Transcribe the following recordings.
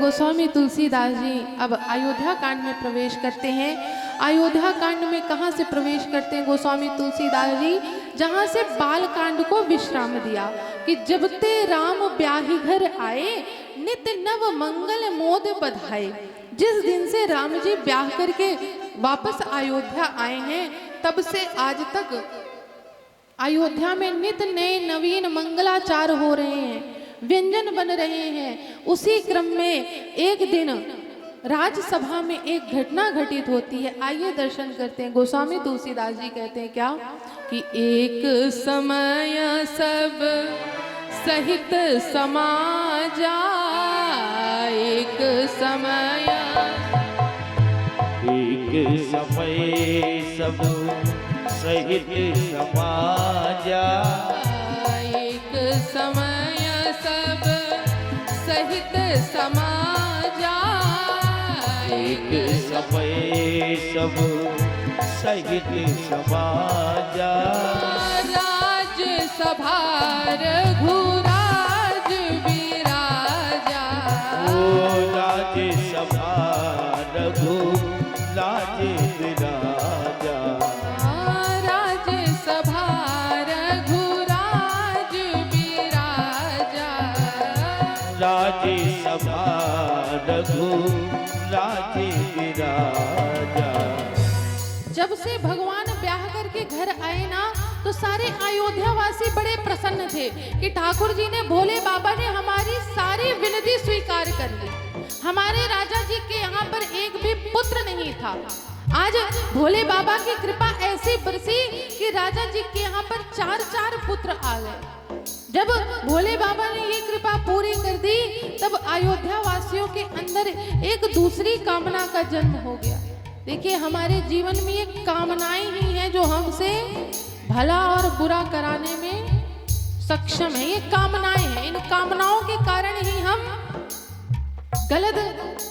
गोस्वामी तुलसीदास जी अब अयोध्या कांड में प्रवेश करते हैं। अयोध्या कांड में कहाँ से प्रवेश करते हैं गोस्वामी तुलसीदास जी? जहाँ से बाल कांड को विश्राम दिया कि जब ते राम ब्याही घर आए, नित नव मंगल मोद बधाए। जिस दिन से राम जी ब्याह करके वापस अयोध्या आए हैं, तब से आज तक अयोध्या में नित नए नवीन मंगलाचार हो रहे हैं, व्यंजन बन रहे हैं। उसी क्रम में एक दिन राजसभा में एक घटना घटित होती है। आइए दर्शन करते हैं। गोस्वामी तुलसीदास जी कहते हैं क्या कि एक समय सब सहित समाजा, एक समय सब सहित समाजा, एक समय सब सहित समाजा, एक समय सब सहित समाजा। राजसभा रघुराज विराजा, ओ राजसभा रघुराज विराजा, राजसभा रघुराज विराजा, राजसभा रघुराज विराजा। जब से भगवान ब्याह करके घर आए ना, तो सारे अयोध्या वासी बड़े प्रसन्न थे कि ठाकुर जी ने, भोले बाबा ने हमारी सारी विनती स्वीकार कर ली। हमारे राजा जी के यहाँ पर एक भी पुत्र नहीं था। आज भोले बाबा की कृपा ऐसी बरसी कि राजा जी के यहाँ पर 4 पुत्र आ गए। जब भोले बाबा ने ये कृपा पूरी कर दी, तब अयोध्या वासियों के अंदर एक दूसरी कामना का जन्म हो गया। देखिए, हमारे जीवन में ये कामनाएं ही हैं जो हमसे भला और बुरा कराने में सक्षम है। ये कामनाएं हैं, इन कामनाओं के कारण ही हम गलत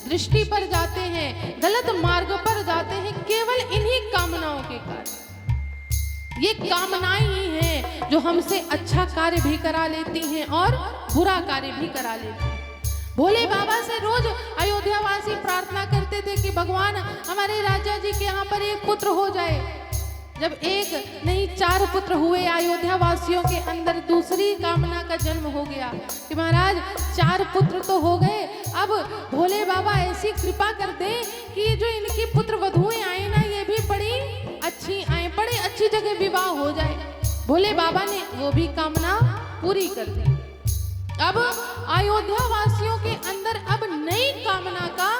दृष्टि पर जाते हैं, गलत मार्ग पर जाते हैं, केवल इन्हीं कामनाओं के कारण। ये कामनाएं ही हैं जो हमसे अच्छा कार्य भी करा लेती हैं और बुरा कार्य भी करा लेती हैं। भोले बाबा से रोज अयोध्या वासी प्रार्थना करते थे कि भगवान, हमारे राजा जी के यहाँ पर एक पुत्र हो जाए। जब एक नहीं 4 पुत्र हुए, अयोध्या वासियों के अंदर दूसरी कामना का जन्म हो गया कि महाराज 4 पुत्र तो हो गए, अब भोले बाबा ऐसी कृपा कर दे कि ये जो इनकी पुत्र वधुएं आए ना, ये भी बड़ी अच्छी आए, बड़ी अच्छी जगह विवाह हो जाए। भोले बाबा ने वो भी कामना पूरी कर दी। अब अयोध्या वासियों के अंदर अब नई कामना का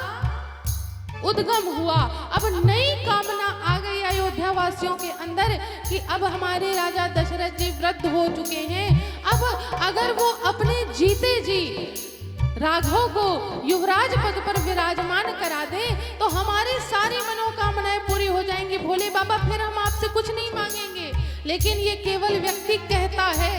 उद्गम हुआ। अब नई कामना आ गई अयोध्या वासियों के अंदर कि अब हमारे राजा दशरथ जी वृद्ध हो चुके हैं। अब अगर वो अपने जीते जी राघव को युवराज पद पर विराजमान करा दे, तो हमारी सारी मनोकामनाएं पूरी हो जाएंगी। भोले बाबा, फिर हम आपसे कुछ नहीं मांगेंगे। लेकिन ये केवल व्यक्ति कहता है,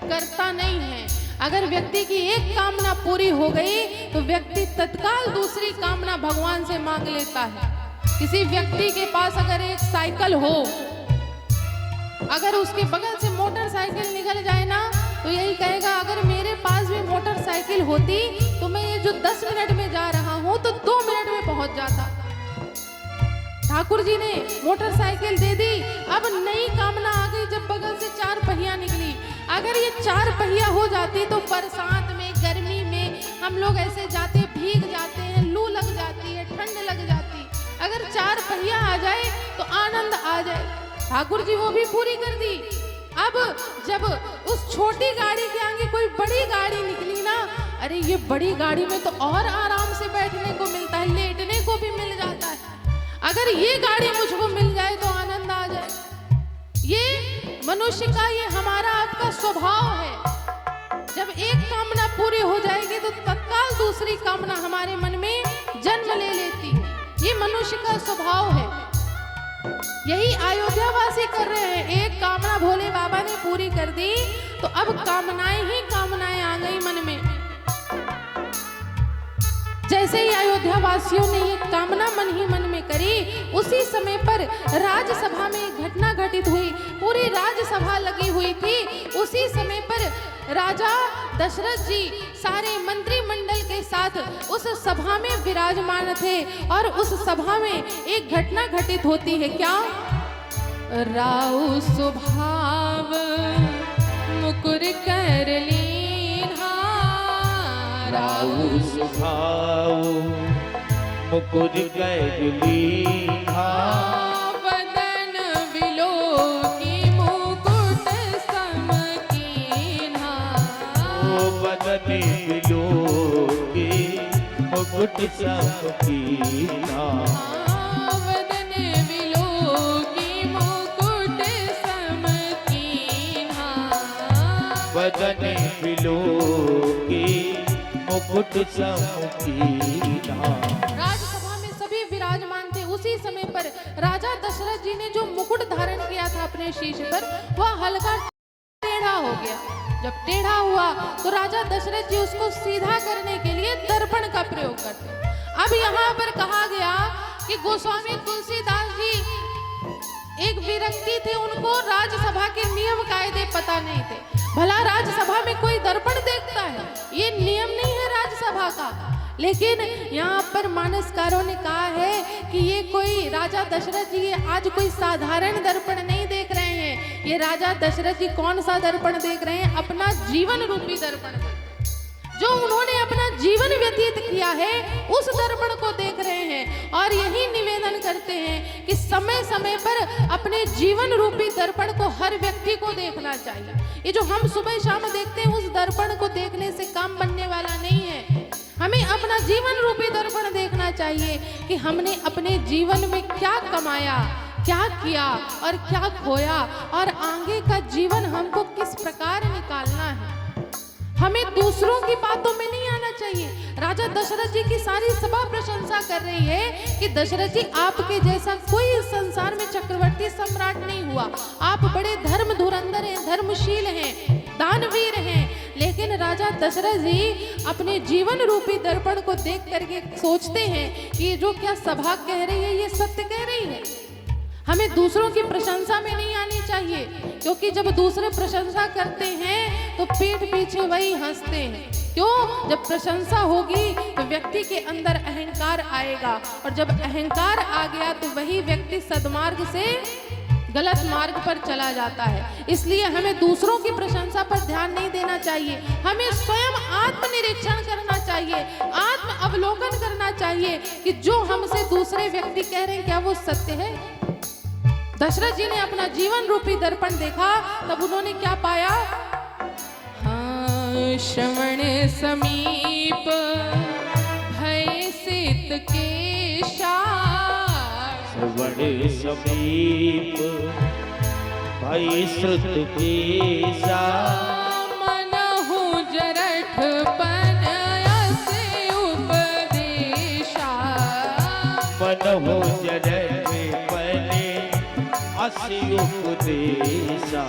करता नहीं है। अगर व्यक्ति की एक कामना पूरी हो गई, तो व्यक्ति तत्काल दूसरी कामना भगवान से मांग लेता है। किसी व्यक्ति के पास अगर एक साइकिल हो, अगर उसके बगल से मोटरसाइकिल निकल जाए ना, तो यही कहेगा, अगर मेरे पास भी मोटरसाइकिल होती तो मैं ये जो 10 मिनट में जा रहा हूं तो 2 मिनट में पहुंच जाता। ठाकुर जी ने मोटरसाइकिल दे दी। अब नई कामना आ गई, जब बगल से 4 पहिया निकली। अगर ये 4 पहिया हो जाती तो बरसात में, गर्मी में हम लोग ऐसे जाते, भीग जाते हैं, लू लग जाती है, ठंड लग जाती। अगर 4 पहिया आ जाए तो आनंद आ जाए। ठाकुर जी वो भी पूरी कर दी। अब जब उस छोटी गाड़ी के आगे कोई बड़ी गाड़ी निकली ना, अरे ये बड़ी गाड़ी में तो और आराम से बैठने को मिलता है, लेटने को भी मिल जाता है। अगर ये गाड़ी मुझको मिल जाए तो आनंद आ जाए। ये मनुष्य का, ये हमारा आपका स्वभाव है। जब एक कामना पूरी हो जाएगी तो तत्काल दूसरी कामना हमारे मन में जन्म ले लेती है। ये मनुष्य का स्वभाव है। यही अयोध्या वासी कर रहे हैं। एक कामना भोले बाबा ने पूरी कर दी, तो अब कामनाएं ही कामनाएं आ गई मन में। जैसे ही अयोध्या वासियों ने ये कामना मन ही मन में करी, उसी समय पर राजसभा में एक घटना घटित हुई। पूरी राजसभा लगी हुई थी। उसी समय पर राजा दशरथ जी सारे मंत्रिमंडल के के साथ उस सभा में विराजमान थे और उस सभा में एक घटना घटित होती है। क्या? राउ स्वभाव मुकुर कर लीन्हा, राउ स्वभाव मुकुर कर लीन्हा, वदन विलोकी मुकुट सम कीन्हा, बदन विलोकी मुकुट सम कीन्हा, वदन विलोकी मुकुट सम कीन्हा, बदन विलोकी मुकुट सम कीन्हा। राजसभा में सभी विराजमान थे। उसी समय पर राजा दशरथ जी ने जो मुकुट धारण किया था अपने शीश पर, वह हल्का टेढ़ा हो गया। जब टेढ़ा हुआ तो राजा दशरथ जी उसको सीधा करने के लिए दर्पण का प्रयोग करते। अब यहाँ पर कहा गया कि गोस्वामी तुलसीदास जी एक व्यक्ति थे, उनको राजसभा के नियम कायदे पता नहीं थे। भला राजसभा में कोई दर्पण देखता है? ये नियम नहीं है राजसभा का। लेकिन यहाँ पर मानसकारों ने कहा है कि ये कोई राजा दशरथ जी आज कोई साधारण दर्पण नहीं देख रहे हैं। ये राजा दशरथ जी कौन सा दर्पण देख रहे हैं? अपना जीवन रूपी दर्पण, जो उन्होंने अपना जीवन व्यतीत किया है उस दर्पण को देख रहे हैं। और यही निवेदन करते हैं कि समय समय पर अपने जीवन रूपी दर्पण को हर व्यक्ति को देखना चाहिए। ये जो हम सुबह शाम देखते हैं उस दर्पण को देखने से काम बनने वाला नहीं है। हमें अपना जीवन रूपी दर्पण देखना चाहिए कि हमने अपने जीवन में क्या कमाया, क्या किया और क्या खोया, और आगे का जीवन हमको किस प्रकार निकालना है। हमें दूसरों की बातों में नहीं आना चाहिए। राजा दशरथ जी की सारी सभा प्रशंसा कर रही है कि दशरथ जी आपके जैसा कोई इस संसार में चक्रवर्ती सम्राट नहीं हुआ। आप बड़े धर्म धुरंधर हैं, धर्मशील हैं, दानवीर हैं। लेकिन राजा दशरथ जी अपने जीवन रूपी दर्पण को देख करके सोचते हैं कि ये जो क्या सभा कह रही है ये सत्य कह रही है। हमें दूसरों की प्रशंसा में नहीं आनी चाहिए, क्योंकि जब दूसरे प्रशंसा करते हैं तो पीठ पीछे वही हंसते हैं। क्यों? जब प्रशंसा होगी तो व्यक्ति के अंदर अहंकार आएगा, और जब अहंकार आ गया तो वही व्यक्ति सद्मार्ग से गलत मार्ग पर चला जाता है। इसलिए हमें दूसरों की प्रशंसा पर ध्यान नहीं देना चाहिए। हमें स्वयं आत्मनिरीक्षण करना चाहिए, आत्म अवलोकन करना चाहिए कि जो हमसे दूसरे व्यक्ति कह रहे हैं क्या वो सत्य है। दशरथ जी ने अपना जीवन रूपी दर्पण देखा, तब उन्होंने क्या पाया? हाँ, श्रवण समीप भय सित केशा, श्रवण समीप भय श्रुत केशा, मनहु जरठपन असे उपदेशा, मनहु जरठपन असे उपदेशा।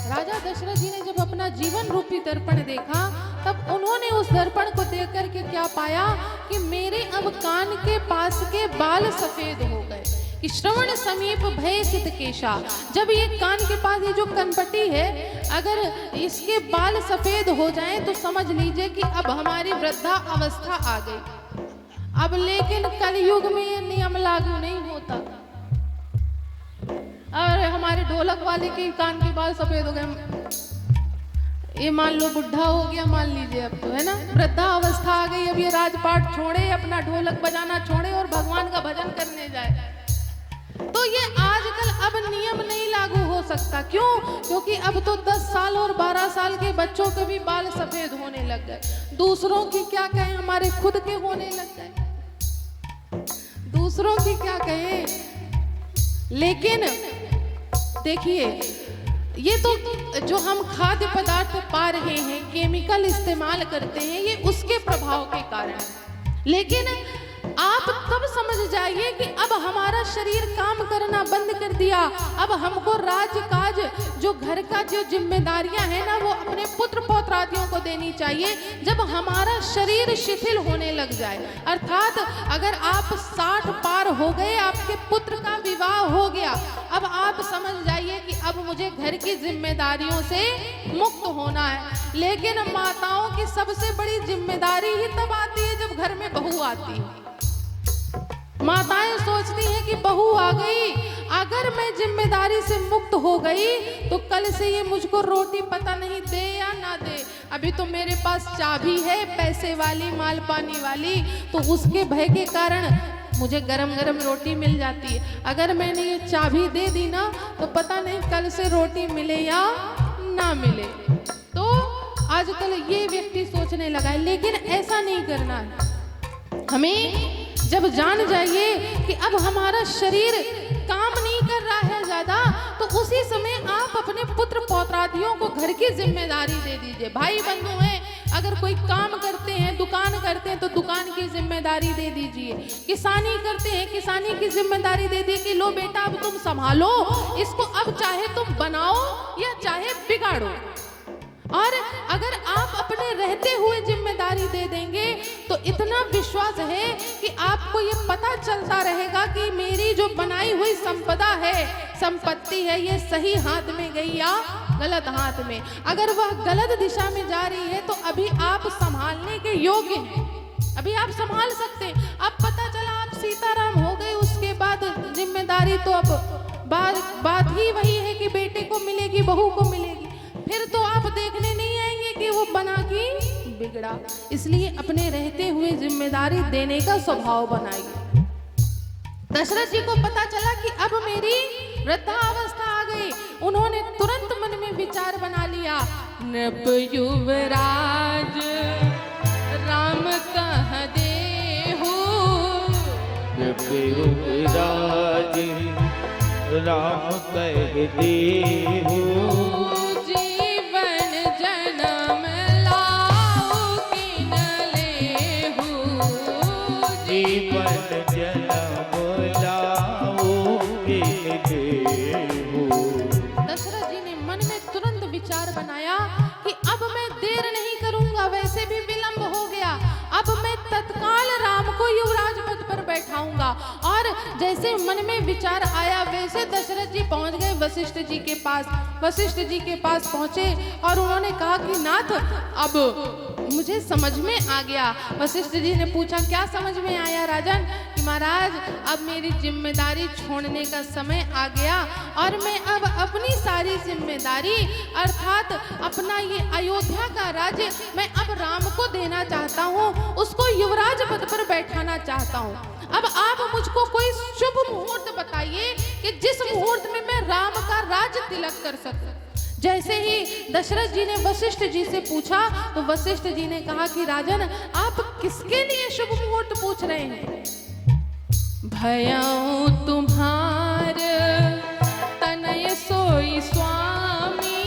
राजा दशरथ जी ने जब अपना जीवन रूपी दर्पण देखा, तब उन्होंने उस दर्पण को देख करके क्या पाया कि मेरे अब कान के पास के बाल सफेद हो गए। कि श्रवण समीप भय सित केशा, जब ये कान के पास ये जो कनपट्टी है, अगर इसके बाल सफेद हो जाएं तो समझ लीजिए कि अब हमारी वृद्धा अवस्था आ गई। अब लेकिन कलयुग में ये नियम लागू नहीं होता। और हमारे ढोलक वाले के कान के बाल सफेद हो गए, ये मान लो बुढ़ा हो गया, मान लीजिए अब तो, है ना, वृद्धा अवस्था आ गई। अब ये राजपाट छोड़े, अपना ढोलक बजाना छोड़े और भगवान का भजन करने जाए। तो ये आजकल अब नियम नहीं लागू हो सकता। क्यों? क्योंकि अब तो 10 साल और 12 साल के बच्चों के भी बाल सफेद होने लग गए। दूसरों की क्या कहें, हमारे खुद के होने लग गए। दूसरों की क्या कहें। लेकिन देखिए, ये तो जो हम खाद्य पदार्थ पा रहे हैं, केमिकल इस्तेमाल करते हैं, ये उसके प्रभाव के कारण है। लेकिन आप तब समझ समझ जाइए कि अब हमारा शरीर काम करना बंद कर दिया। अब हमको राज काज जो घर का जो जिम्मेदारियां हैं ना, वो अपने पुत्र पौत्रादियों को देनी चाहिए। जब हमारा शरीर शिथिल होने लग जाए, अर्थात अगर आप 60 पार हो गए, आपके पुत्र का विवाह हो गया, अब आप समझ जाइए कि अब मुझे घर की जिम्मेदारियों से मुक्त होना है। लेकिन माताओं की सबसे बड़ी जिम्मेदारी ही तब आती है जब घर में बहू आती है। माताएं सोचती हैं कि बहू आ गई, अगर मैं जिम्मेदारी से मुक्त हो गई तो कल से ये मुझको रोटी पता नहीं दे या ना दे। अभी तो मेरे पास चाबी है पैसे वाली, माल पानी वाली, तो उसके भय के कारण मुझे गरम गरम रोटी मिल जाती है। अगर मैंने ये चाबी दे दी ना तो पता नहीं कल से रोटी मिले या ना मिले। तो आजकल ये व्यक्ति सोचने लगा है, लेकिन ऐसा नहीं करना है। हमें जब जान जाइए कि अब हमारा शरीर काम नहीं कर रहा है ज्यादा, तो उसी समय आप अपने पुत्र पौत्रादियों को घर की जिम्मेदारी दे दीजिए। भाई बंधु हैं, अगर कोई काम करते हैं, दुकान करते हैं, तो दुकान की जिम्मेदारी दे दीजिए। किसानी करते हैं, किसानी की जिम्मेदारी दे दी कि लो बेटा अब तुम संभालो इसको, अब चाहे तुम बनाओ या चाहे बिगाड़ो। और अगर आप अपने रहते हुए जिम्मेदारी दे देंगे तो इतना विश्वास है कि आपको ये पता चलता रहेगा कि मेरी जो बनाई हुई संपदा है, संपत्ति है, ये सही हाथ में गई या गलत हाथ में। अगर वह गलत दिशा में जा रही है तो अभी आप संभालने के योग्य हैं, अभी आप संभाल सकते हैं। अब पता चला आप सीताराम हो गए, उसके बाद जिम्मेदारी तो अब बात ही वही है कि बेटे को मिलेगी, बहू को मिलेगी, फिर तो आप देखने नहीं आएंगे कि वो बना कि बिगड़ा। इसलिए अपने रहते हुए जिम्मेदारी देने का स्वभाव बनाइए। दशरथ जी को पता चला कि अब मेरी वृद्धावस्था आ गई, उन्होंने तुरंत मन में विचार बना लिया, नृप युवराज राम कह देहु, नृप युवराज राम कह देहु, दशरथ जी ने मन में तुरंत विचार बनाया कि अब मैं देर नहीं करूंगा, वैसे भी विलंब हो गया, अब मैं तत्काल राम को युवराज पद पर बैठाऊंगा। और जैसे मन में विचार आया वैसे दशरथ जी पहुंच गए वशिष्ठ जी के पास। वशिष्ठ जी के पास पहुंचे और उन्होंने कहा कि नाथ अब मुझे समझ में आ गया। वशिष्ठ जी ने पूछा क्या समझ में आया राजन? कि महाराज अब मेरी जिम्मेदारी छोड़ने का समय आ गया और मैं अब अपनी सारी जिम्मेदारी अर्थात अपना ये अयोध्या का राज्य मैं अब राम को देना चाहता हूँ, उसको युवराज पद पर बैठाना चाहता हूँ। अब आप मुझको कोई शुभ मुहूर्त बताइए कि जिस मुहूर्त में मैं राम का राज तिलक कर सकूं। जैसे ही दशरथ जी ने वशिष्ठ जी से पूछा तो वशिष्ठ जी ने कहा कि राजन आप किसके लिए शुभ मुहूर्त पूछ रहे हैं? भयऊ तुम्हार तनय सोई स्वामी,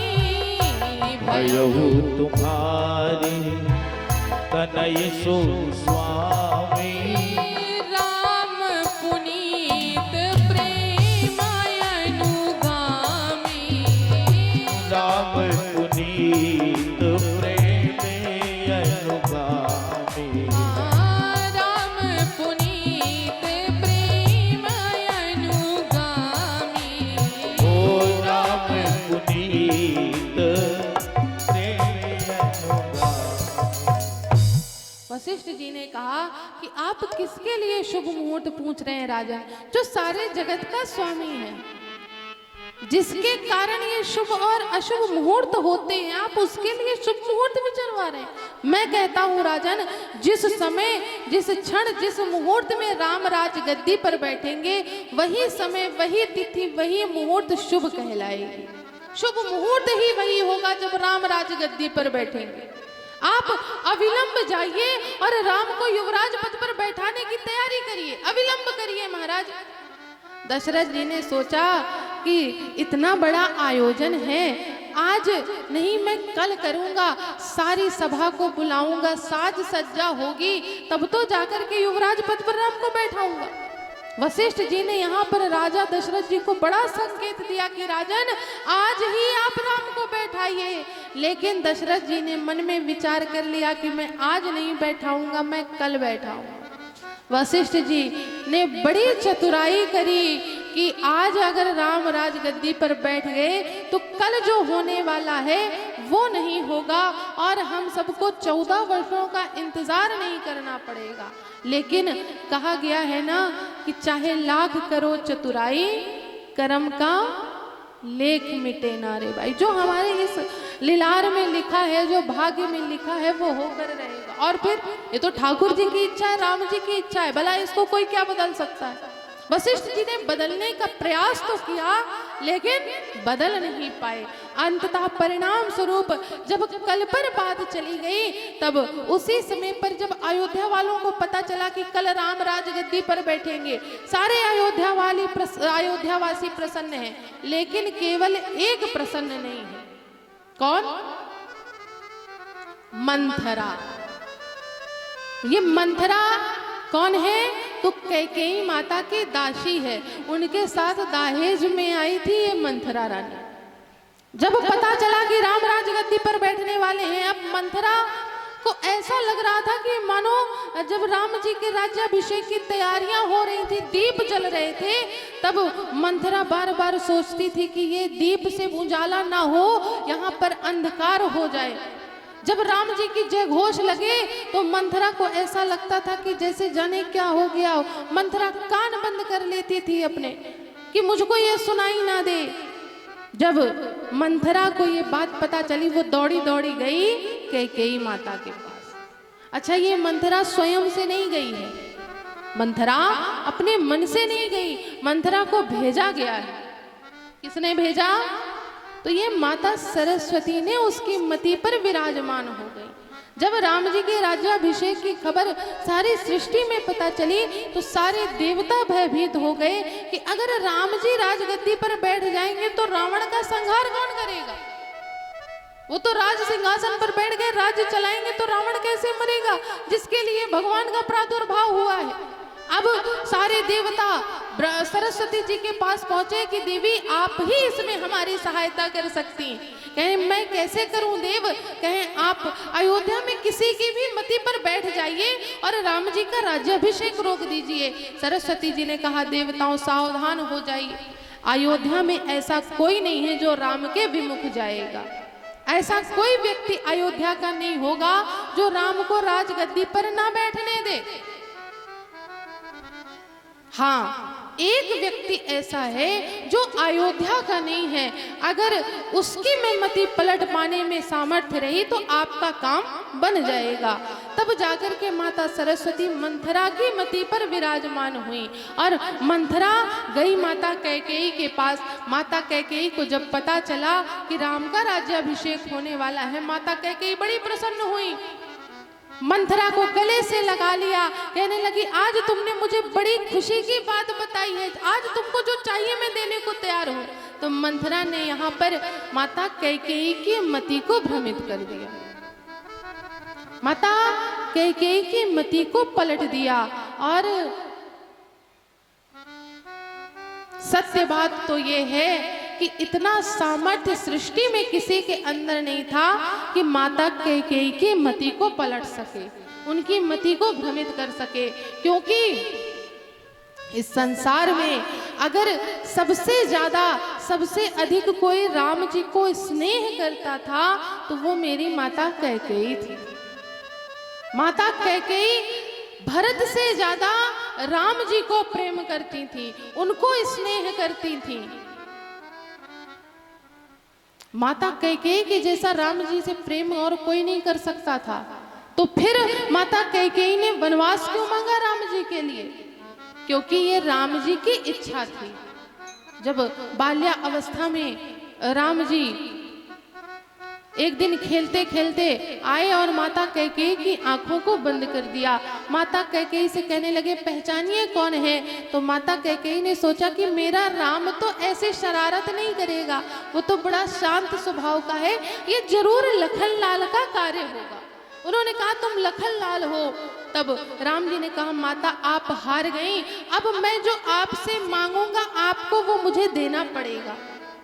भयऊ तुम्हारी तनय सोई स्वामी, राम पुनीत प्रेम अनुगामी, राम पुनीत प्रेम अनुगामी, राम पुनीत प्रेम अनुगामी, ओ राम पुनीत प्रेम अनुगामी। वशिष्ठ जी ने कहा कि आप किसके लिए शुभ मुहूर्त पूछ रहे हैं राजा? जो सारे जगत का स्वामी है, जिसके कारण ये शुभ और अशुभ मुहूर्त होते हैं, आप उसके लिए शुभ मुहूर्त विचारवा रहे हैं। मैं कहता हूँ राजन, जिस समय, जिस क्षण, जिस मुहूर्त में राम राज गद्दी पर बैठेंगे, वही समय, वही तिथि, वही मुहूर्त शुभ कहलाएगी। शुभ मुहूर्त ही वही होगा जब राम राज गद्दी पर बैठेंगे। आप अविलंब जाइए और राम को युवराज पद पर बैठाने की तैयारी करिए, अविलंब करिए महाराज। दशरथ जी ने सोचा कि इतना बड़ा आयोजन है, आज नहीं मैं कल करूंगा, सारी सभा को बुलाऊंगा, साज सज्जा होगी, तब तो जाकर के युवराज पद पर राम को बैठाऊंगा। वशिष्ठ जी ने यहाँ पर राजा दशरथ जी को बड़ा संकेत दिया कि राजन आज ही आप राम को बैठाइए, लेकिन दशरथ जी ने मन में विचार कर लिया कि मैं आज नहीं बैठाऊंगा, मैं कल बैठाऊंगा। वशिष्ठ जी ने बड़ी चतुराई करी कि आज अगर राम राज गद्दी पर बैठ गए तो कल जो होने वाला है वो नहीं होगा और हम सबको 14 वर्षों का इंतजार नहीं करना पड़ेगा। लेकिन कहा गया है ना कि चाहे लाख करो चतुराई, कर्म का लेख मिटे ना रे भाई। जो हमारे इस लीलार में लिखा है, जो भाग्य में लिखा है, वो होकर रहेगा। और फिर ये तो ठाकुर जी की इच्छा है, राम जी की इच्छा है, भला इसको कोई क्या बदल सकता है। वशिष्ठ जी ने बदलने का प्रयास तो किया लेकिन बदल नहीं पाए। अंततः परिणाम स्वरूप जब कल पर बात चली गई, तब उसी समय पर जब अयोध्या वालों को पता चला कि कल राम राज गद्दी पर बैठेंगे, सारे अयोध्यावासी प्रसन्न हैं, लेकिन केवल एक प्रसन्न नहीं है। कौन? मंथरा। ये मंथरा कौन है? तो कैकेयी माता की दासी है, उनके साथ दाहेज में आई थी ये मंथरा रानी। जब पता चला कि राम राज गद्दी पर बैठने वाले हैं, अब मंथरा को ऐसा लग रहा था कि मानो जब राम जी के राज्याभिषेक की तैयारियां हो रही थी, दीप जल रहे थे, तब मंथरा बार बार सोचती थी कि ये दीप से उजाला ना हो, यहाँ पर अंधकार हो जाए। जब राम जी की जय घोष लगे तो मंथरा को ऐसा लगता था कि जैसे जाने क्या हो गया। मंथरा कान बंद कर लेती थी अपने कि मुझको ये सुनाई ना दे। जब मंथरा को ये बात पता चली, वो दौड़ी दौड़ी गई कैकेयी माता के पास। अच्छा, ये मंथरा स्वयं से नहीं गई है, मंथरा अपने मन से नहीं गई, मंथरा को भेजा गया है। किसने भेजा? तो ये माता सरस्वती ने उसकी मति पर विराजमान हो गई। जब राम जी के राज्याभिषेक की खबर सारी सृष्टि में पता चली तो सारे देवता भयभीत हो गए कि अगर राम जी राजगद्दी पर बैठ जाएंगे तो रावण का संहार कौन करेगा? वो तो राज सिंहासन पर बैठ गए, राज्य चलाएंगे तो रावण कैसे मरेगा, जिसके लिए भगवान का प्रादुर्भाव हुआ है। अब सारे देवता सरस्वती जी के पास पहुंचे कि देवी आप ही इसमें हमारी सहायता कर सकती हैं। कहें मैं कैसे करूं देव? कहें आप अयोध्या में किसी की भी मति पर बैठ जाइए और राम जी का राज्याभिषेक रोक दीजिए। सरस्वती जी ने कहा देवताओं सावधान हो जाइए, अयोध्या में ऐसा कोई नहीं है जो राम के विमुख जाएगा। ऐसा कोई व्यक्ति अयोध्या का नहीं होगा जो राम को राजगद्दी पर ना बैठने दे। हाँ, एक व्यक्ति ऐसा है जो अयोध्या का नहीं है, अगर उसकी में मति पलट पाने में सामर्थ्य रही तो आपका काम बन जाएगा। तब जाकर के माता सरस्वती मंथरा की मति पर विराजमान हुई और मंथरा गई माता कैकेयी के पास। माता कैकेयी को जब पता चला कि राम का राज्याभिषेक होने वाला है, माता कैकेयी बड़ी प्रसन्न हुई, मंथरा को गले से लगा लिया, कहने लगी आज तुमने मुझे बड़ी खुशी की बात बताई है, आज तुमको जो चाहिए मैं देने को तैयार हूँ। तो मंथरा ने यहाँ पर माता कैकेयी की मति को भ्रमित कर दिया, माता कैकेयी की मति को पलट दिया। और सत्य बात तो ये है कि इतना सामर्थ्य सृष्टि में किसी के अंदर नहीं था कि माता कैकेयी की मति को पलट सके, उनकी मति को भ्रमित कर सके। क्योंकि इस संसार में अगर सबसे ज्यादा सबसे अधिक कोई राम जी को स्नेह करता था तो वो मेरी माता कैकेयी थी। माता कैकेयी भरत से ज्यादा राम जी को प्रेम करती थी, उनको स्नेह करती थी। माता कैकेयी के जैसा राम जी से प्रेम और कोई नहीं कर सकता था। तो फिर माता कैकेयी ने वनवास क्यों मांगा राम जी के लिए? क्योंकि ये राम जी की इच्छा थी। जब बाल्या अवस्था में राम जी एक दिन खेलते खेलते आए और माता कैकेयी की आंखों को बंद कर दिया। माता कैकेयी से कहने लगे पहचानिए कौन है? तो माता कैकेयी ने सोचा कि मेरा राम तो ऐसे शरारत नहीं करेगा, वो तो बड़ा शांत स्वभाव का है, ये जरूर लखन लाल का कार्य होगा। उन्होंने कहा तुम लखन लाल हो? तब राम जी ने कहा माता आप हार गई, अब मैं जो आपसे मांगूंगा आपको वो मुझे देना पड़ेगा।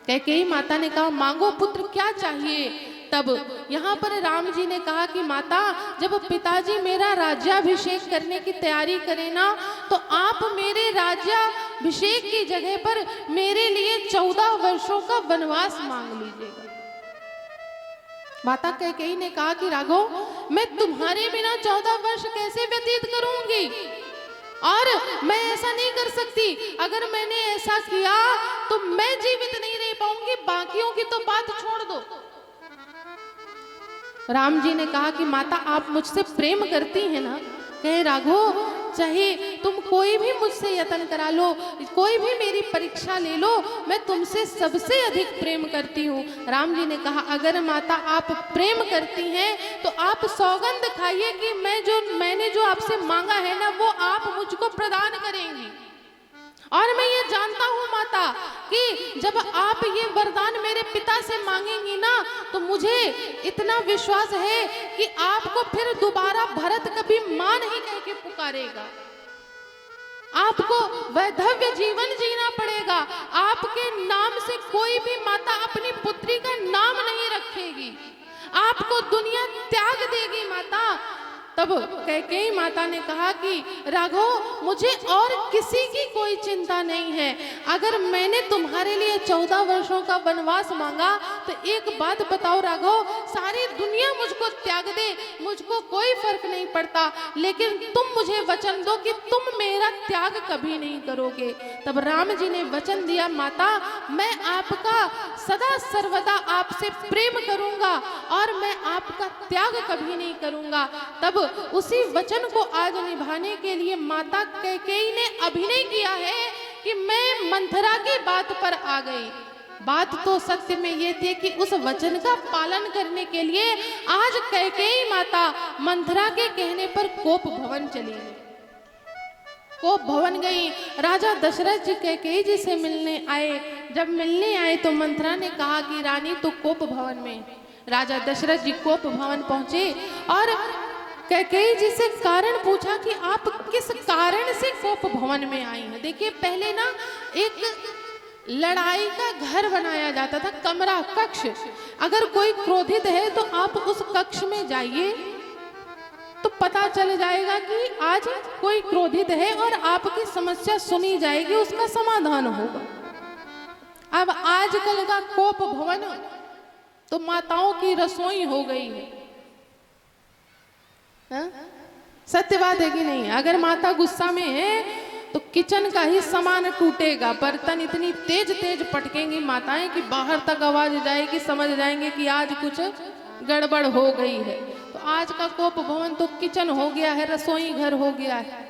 कैकेयी माता ने कहा मांगो पुत्र क्या चाहिए। तब यहाँ पर राम जी ने कहा कि माता जब पिताजी मेरा राज्याभिषेक करने की तैयारी करें ना तो आप मेरे राज्याभिषेक की जगह पर मेरे लिए 14 वर्षों का वनवास मांग लीजिएगा। माता कैकेयी ने कहा कि राघव मैं तुम्हारे बिना 14 वर्ष कैसे व्यतीत करूंगी, और मैं ऐसा नहीं कर सकती। अगर मैंने ऐसा किया तो मैं जीवित नहीं रह पाऊंगी, बाकियों की तो बात छोड़ दो। राम जी ने कहा कि माता आप मुझसे प्रेम करती हैं ना। कहे राघव चाहे तुम कोई भी मुझसे यत्न करा लो, कोई भी मेरी परीक्षा ले लो, मैं तुमसे सबसे अधिक प्रेम करती हूँ। राम जी ने कहा अगर माता आप प्रेम करती हैं तो आप सौगंध खाइए कि मैंने जो आपसे मांगा है ना वो आप मुझको प्रदान करेंगी। और मैं ये जानता हूँ माता कि जब आप ये वरदान मेरे पिता से मांगेंगी ना तो मुझे इतना विश्वास है कि आपको फिर दोबारा भरत कभी मां नहीं कह के पुकारेगा। आपको वैधव्य जीवन जीना पड़ेगा। आपके नाम से कोई भी माता अपनी पुत्री का नाम नहीं रखेगी, आपको दुनिया त्याग देगी माता। तब कैकेयी माता ने कहा कि राघव मुझे और किसी की कोई चिंता नहीं है। अगर मैंने तुम्हारे लिए 14 वर्षों का वनवास मांगा तो एक बात बताओ राघव, सारी दुनिया मुझको त्याग दे, मुझको कोई फर्क नहीं पड़ता, लेकिन तुम मुझे वचन दो कि तुम मेरा त्याग कभी नहीं करोगे। तब राम जी ने वचन दिया माता मैं आपका सदा सर्वदा आपसे प्रेम करूंगा और मैं आपका त्याग कभी नहीं करूंगा। तब उसी वचन को आज निभाने के लिए माता कैकेयी ने अभिनय किया है कि मैं मंथरा की बात पर आ गई। बात तो सत्य में ये थी कि उस वचन का पालन करने के लिए आज कैकेयी माता मंथरा के कहने पर कोप भवन चली गई। कोप भवन गई, राजा दशरथ जी कैकेयी जी से मिलने आए। जब मिलने आए तो मंथरा ने कहा कि रानी तो कोप भवन में। राजा दशरथ जी कोप भवन पहुंचे और कैकेयी जी से कारण पूछा कि आप किस कारण से कोप भवन में आई हैं। देखिए पहले ना एक लड़ाई का घर बनाया जाता था, कमरा कक्ष। अगर कोई क्रोधित है तो आप उस कक्ष में जाइए तो पता चल जाएगा कि आज कोई क्रोधित है और आपकी समस्या सुनी जाएगी, उसका समाधान होगा। अब आजकल का कोप भवन तो माताओं की रसोई हो गई है। सत्य बात है कि नहीं? अगर माता गुस्सा में है तो किचन का ही सामान टूटेगा, बर्तन इतनी तेज तेज पटकेंगी माताएं कि बाहर तक आवाज जाएगी, समझ जाएंगे कि आज कुछ गड़बड़ हो गई है। तो आज का कोप भवन तो किचन हो गया है, रसोई घर हो गया है।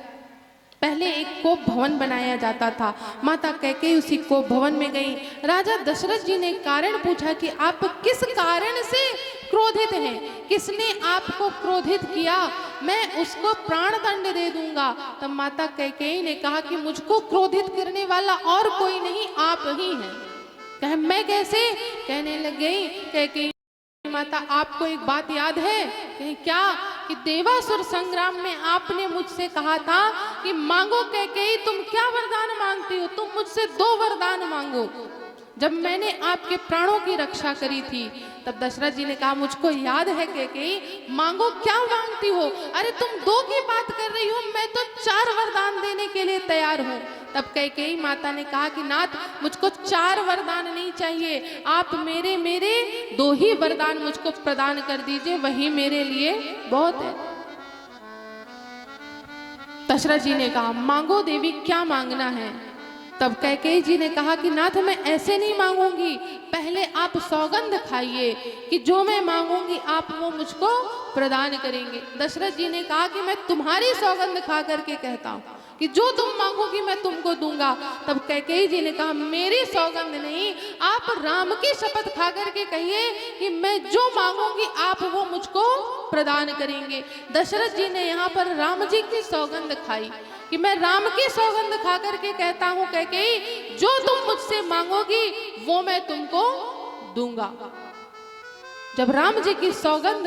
पहले एक कोप भवन बनाया जाता था। माता कैकेयी उसी कोप भवन में गई। राजा दशरथ जी ने कारण पूछा कि आप किस कारण से क्रोधित हैं, किसने आपको क्रोधित किया, मैं उसको प्राण दंड दे दूंगा। तब माता कैकेयी ने कहा कि मुझको क्रोधित करने वाला और कोई नहीं, आप ही हैं। कहे मैं कैसे? कहने लग गई कैकेयी माता आपको एक बात याद है? कहे क्या? कि देवासुर संग्राम में आपने मुझसे कहा था कि मांगो कैकेयी तुम क्या वरदान मांगती हो, तुम मुझसे 2 वरदान मांगो। जब मैंने आपके प्राणों की रक्षा करी थी तब दशरथ जी ने कहा मुझको याद है कैकेयी, मांगो क्या मांगती हो? अरे तुम 2 की बात कर रही हो, मैं तो 4 वरदान देने के लिए तैयार हूँ। तब कैकेयी माता ने कहा कि नाथ मुझको 4 वरदान नहीं चाहिए, आप मेरे 2 ही वरदान मुझको प्रदान कर दीजिए, वही मेरे लिए बहुत है। दशरथ जी ने कहा मांगो देवी क्या मांगना है? तब कैकेयी जी ने कहा कि नाथ मैं ऐसे नहीं मांगूंगी, पहले आप सौगंध खाइए कि जो मैं मांगूंगी आप वो मुझको प्रदान करेंगे। दशरथ जी ने कहा कि मैं तुम्हारी सौगंध खा करके कहता हूँ कि जो तुम मांगोगी मैं तुमको दूंगा। तब कैकेयी जी ने कहा मेरी सौगंध नहीं, आप राम की शपथ खा करके कहिए कि मैं जो मांगूंगी आप वो मुझको प्रदान करेंगे। दशरथ जी ने यहाँ पर राम जी की सौगंध खाई कि मैं राम की सौगंध खा करके कहता हूँ कैकेयी जो तुम मुझसे मांगोगी वो मैं तुमको दूंगा। जब राम जी की सौगंध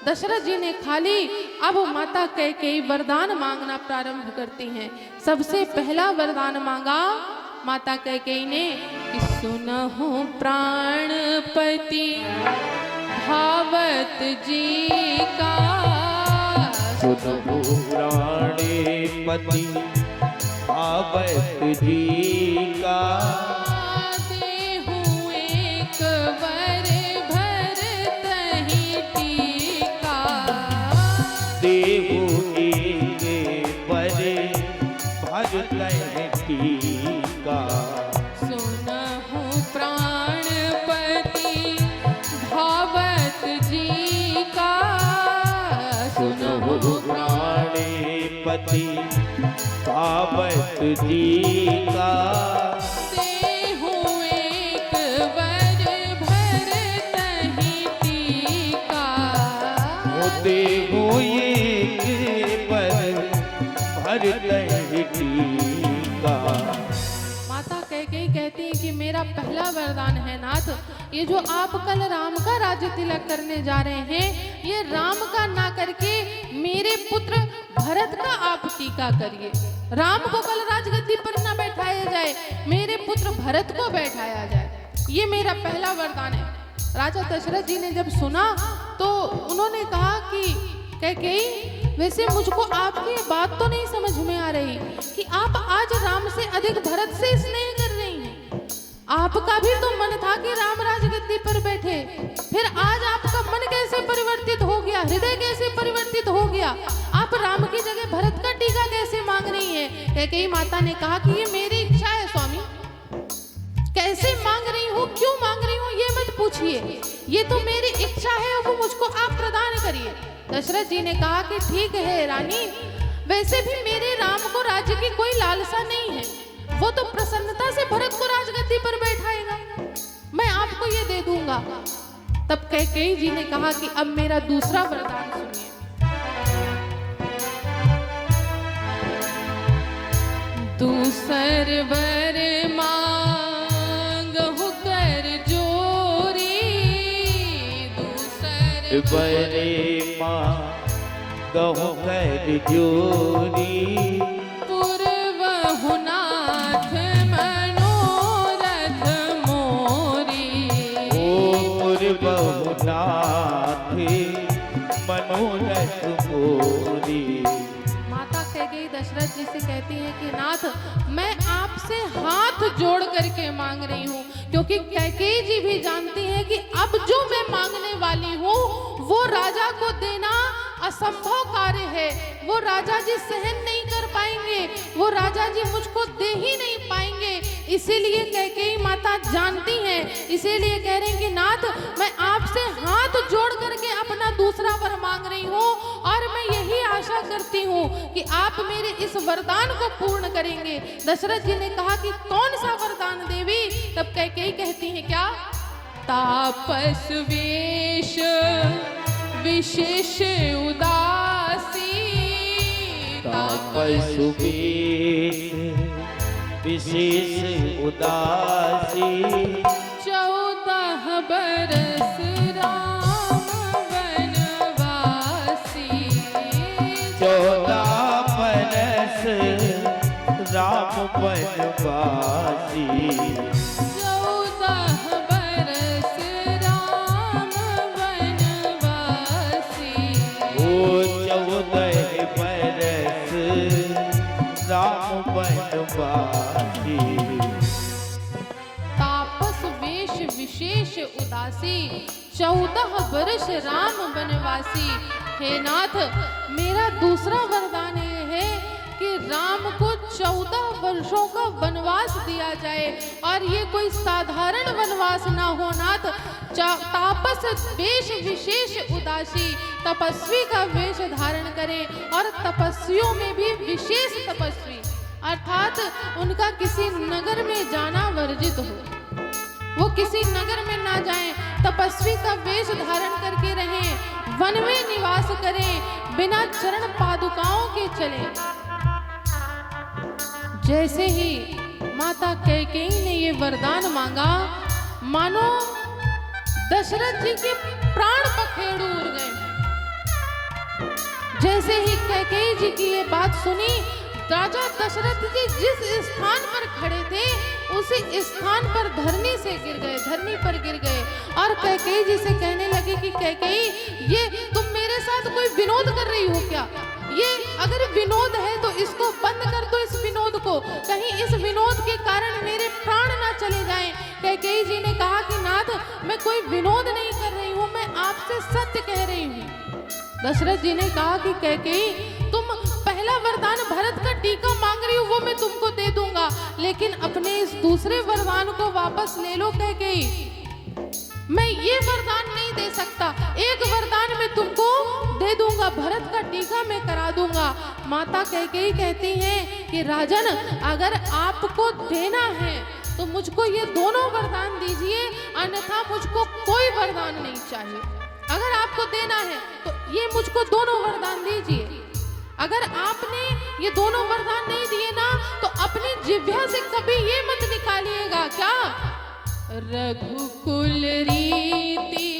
दशरथ जी ने खा ली। अब माता कैकेयी वरदान मांगना प्रारंभ करती हैं। सबसे पहला वरदान मांगा माता कैकेयी ने कि सुनहु प्राणपति भावत जी का, सुनहु प्राणपति भावत जी का, देहु एक वर भरतहि टीका, देहु एक वर भरतहि टीका, सुनहु प्राणपति भावत जी का, सुनहु प्राणपति भावत जी का, देहु एक वर भरतहि टीका, देहु एक वर भरतहि टीका। माता कैकेयी कहती है कि मेरा पहला वरदान है नाथ, ये जो आप कल राम का राज्य तिलक करने जा रहे हैं, ये राम का ना करके मेरे पुत्र भरत का आप टीका करिए। राम को कल राजगद्दी पर ना बैठाया जाए, मेरे पुत्र भरत को बैठाया जाए। ये मेरा पहला वरदान है। राजा दशरथ जी ने जब सुना तो उन्होंने कहा कि कैकेयी, वैसे मुझको आपकी ये बात तो नहीं समझ में आ रही कि आप आज राम से अधिक भरत से स्नेह कर रही हैं। आपका भी तो मन था कि राम राजगद्दी पर बैठे, फिर आज आपका मन कैसे परिवर्तित हो गया, हृदय कैसे परिवर्तित हो गया? आप राम की जगह भरत का टीका कैसे मांग रही हैं? कैकेयी माता ने कहा कि ये मेरी इच्छा है स्वामी, कैसे मांग रही हूँ, क्यों मांग रही हूँ ये मत पूछिए, ये तो मेरी इच्छा है, वो मुझको आप प्रदान करिए। दशरथ जी ने कहा कि ठीक है रानी, वैसे भी मेरे राम को राज्य की कोई लालसा नहीं है, वो तो प्रसन्नता से भरत को राजगद्दी पर बैठाएगा, मैं आपको ये दे दूंगा। तब कैकेयी जी ने कहा कि अब मेरा दूसरा वरदान सुनिए। दूसर वर मांगहु कर जोरी, दूसर बरे माँ गहु कर जोरी, पूर्वहु नाथ मनोरथ मोरी, पूर्वहु नाथ मनोरथ मोरी। माता कैकेयी दशरथ जी से कहती है कि नाथ, मैं आपसे हाथ जोड़ करके मांग रही हूँ, क्योंकि कैकेयी जी भी जानती है कि अब जो मैं मांगने वाली हूँ वो राजा को देना असंभव कार्य है, वो राजा जी सहन नहीं कर पाएंगे, वो राजा जी मुझको दे ही नहीं पाएंगे। इसीलिए कैकेयी माता जानती हैं, इसीलिए कह रही हैं कि नाथ, मैं आपसे हाथ जोड़ करके अपना दूसरा वर मांग रही हूँ, और मैं यही आशा करती हूँ कि आप मेरे इस वरदान को पूर्ण करेंगे। दशरथ जी ने कहा कि कौन सा वरदान देवी? तब कैकेयी कहती हैं क्या? तापस वेश विशेष उदासी, तापस वेश विशेष उदासी, 14 बरस राम वनवासी, 14 बरस राम वनवासी, 14 बरस राम वनवासी, ओ 14 बरस राम वनवासी। तापस वेश विशेष उदासी, 14 वर्ष राम वनवासी। हे नाथ, मेरा दूसरा वरदान ये है कि राम को 14 वर्षों का वनवास दिया जाए, और ये कोई साधारण वनवास ना हो नाथ। तापस वेश विशेष उदासी, तपस्वी का वेश धारण करें, और तपस्वियों में भी विशेष तपस्वी, अर्थात उनका किसी नगर में जाना वर्जित हो, वो किसी नगर में ना जाएं, तपस्वी का वेश धारण करके रहें, वन में निवास करें, बिना चरण पादुकाओं के चलें। जैसे ही माता कैकेयी ने ये वरदान मांगा, मानो दशरथ जी के प्राण पखेरु उड़ गए। जैसे ही कैकेयी जी की ये बात सुनी, राजा दशरथ जी जिस स्थान पर खड़े थे उसी स्थान पर धरनी से गिर गए, धरनी पर गिर गए और कैकेयी जी से कहने लगे कि कैकेयी, ये तुम मेरे साथ कोई विनोद कर रही हो क्या? ये अगर विनोद है तो इसको बंद कर दो, इस विनोद को, कहीं इस विनोद के कारण मेरे प्राण ना चले जाएं। कैकेयी जी ने कहा कि नाथ, मैं कोई विनोद नहीं कर रही हूँ, मैं आपसे सत्य कह रही हूँ। दशरथ जी ने कहा कि कैकेयी, तुम पहला वरदान भरत का टीका मांग रही हो, वो मैं तुमको दे दूंगा, लेकिन अपने इस दूसरे वरदान को वापस ले लो कैकेयी। मैं ये वरदान नहीं दे सकता, एक वरदान मैं तुमको दे दूंगा, भरत का टीका मैं करा दूंगा। माता कैकेयी कहती हैं कि राजन, अगर आपको देना है तो मुझको ये दोनों वरदान दीजिए, अन्यथा मुझको कोई वरदान नहीं चाहिए। अगर आपको देना है तो ये मुझको दोनों वरदान दीजिए। अगर आपने ये दोनों वरदान नहीं दिए ना तो अपनी जिह्वा से कभी ये मत निकालिएगा क्या, रघुकुल रीति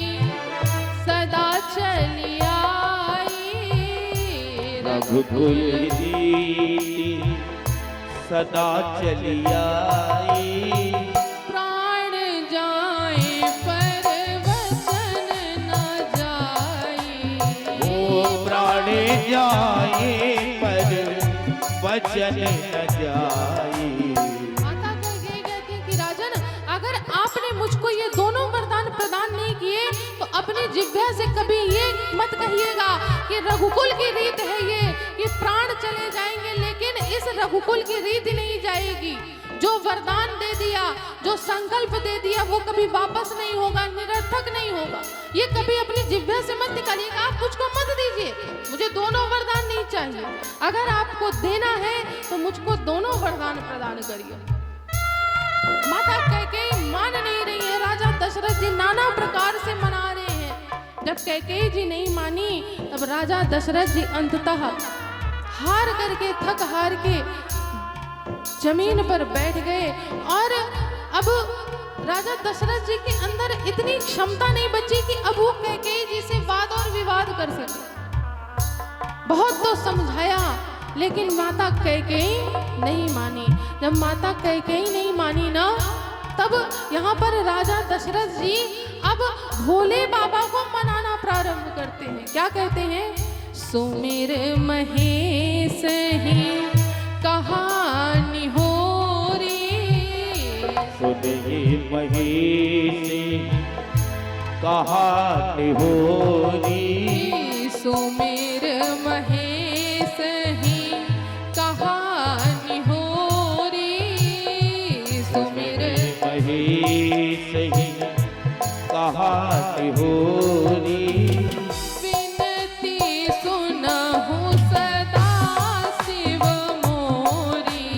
सदा चली आई, रघुकुल रीति सदा चली आई, प्राण जाए पर वचन न जाए, वो प्राण जाए पर वचन न जाए। माता कहती है कि राजन, अगर आपने मुझको ये दोनों वरदान प्रदान नहीं किए तो अपनी जिह्वा से कभी ये मत कहिएगा कि रघुकुल की रीत है ये कि प्राण चले जाएंगे, लेकिन इस रघुकुल की रीत नहीं जाएगी। जो वरदान दे दिया, जो संकल्प दे दिया, वो कभी वापस नहीं होगा, निरर्थक नहीं होगा। ये कभी अपनी जिह्वा से मत निकालिएगा। आप मुझको मत दीजिए, मुझे दोनों वरदान नहीं चाहिए। अगर आपको देना है तो मुझको दोनों वरदान प्रदान करिए। माता कैकेयी मान नहीं रही है, राजा दशरथ जी नाना प्रकार से मना रहे हैं। जब कैकेयी जी नहीं मानी तब राजा दशरथ जी अंततः हार करके, थक हार के जमीन पर बैठ गए और अब राजा दशरथ जी के अंदर इतनी क्षमता नहीं बची कि अब वो कैकेयी जी से वाद और विवाद कर सके। बहुत तो समझाया लेकिन माता कैकेयी नहीं मानी। जब माता कैकेयी नहीं मानी ना, तब यहाँ पर राजा दशरथ जी अब भोले बाबा को मनाना प्रारंभ करते हैं। क्या कहते हैं? सुमिर महेश ही कहानी हो रे, सुनिए महेश कहानी हो री, सुमिर महेश ही कहानी हो रे, सुमिर महेश ही कहानी हो री, विनती सुनहु सदा शिव मोरी,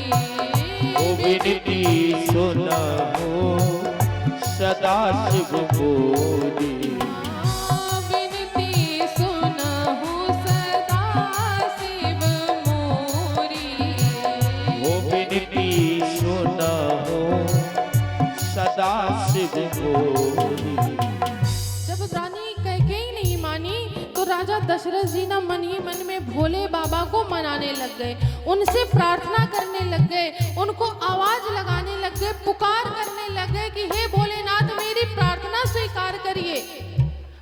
विनती सुनहु सदा शिव मोरी, विनती सुनहु सदा शिव मोरी, वो विनती सुनहु सदा शिव मोरी। जब रानी कैकेयी नहीं मानी तो राजा दशरथ जी ना मन ही मन में भोले बाबा को मनाने लग गए, उनसे प्रार्थना करने लग गए, उनको आवाज लगाने लग गए, पुकार करने लग गए कि हे भोलेनाथ, मेरी प्रार्थना स्वीकार करिए,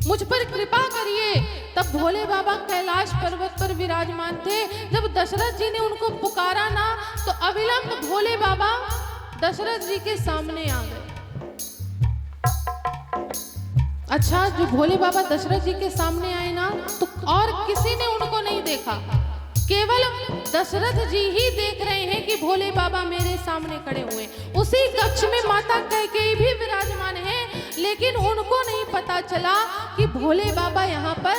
मुझ पर कृपा करिए। तब भोले बाबा कैलाश पर्वत पर विराजमान थे। जब दशरथ जी ने उनको पुकारा ना तो अविलंब भोले बाबा दशरथ जी के सामने आ गए। अच्छा, जो भोले बाबा दशरथ जी के सामने आए ना तो और किसी ने उनको नहीं देखा, केवल दशरथ जी ही देख रहे हैं कि भोले बाबा मेरे सामने खड़े हुए। उसी कक्ष में माता कैकेयी भी विराजमान है, लेकिन उनको नहीं पता चला कि भोले बाबा यहाँ पर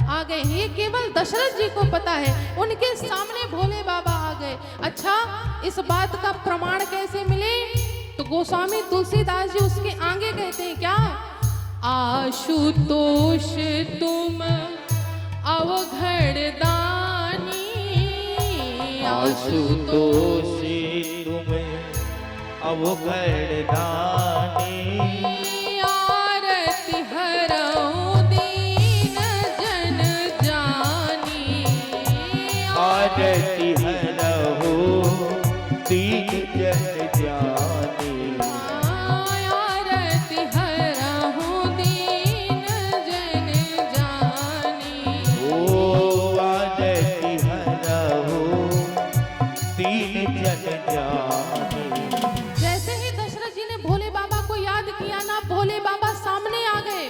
आ गए हैं। ये केवल दशरथ जी को पता है, उनके सामने भोले बाबा आ गए। अच्छा, इस बात का प्रमाण कैसे मिले? तो गोस्वामी तुलसीदास जी उसके आगे कहते हैं क्या? आशुतोष तुम अवघड़ दानी, आशुतोष तुम अवघड़ दानी, आरती हरऊ दीन जन जानी, दीन जन जाने। जैसे ही दशरथ जी ने भोले बाबा को याद किया ना, भोले बाबा सामने आ गए।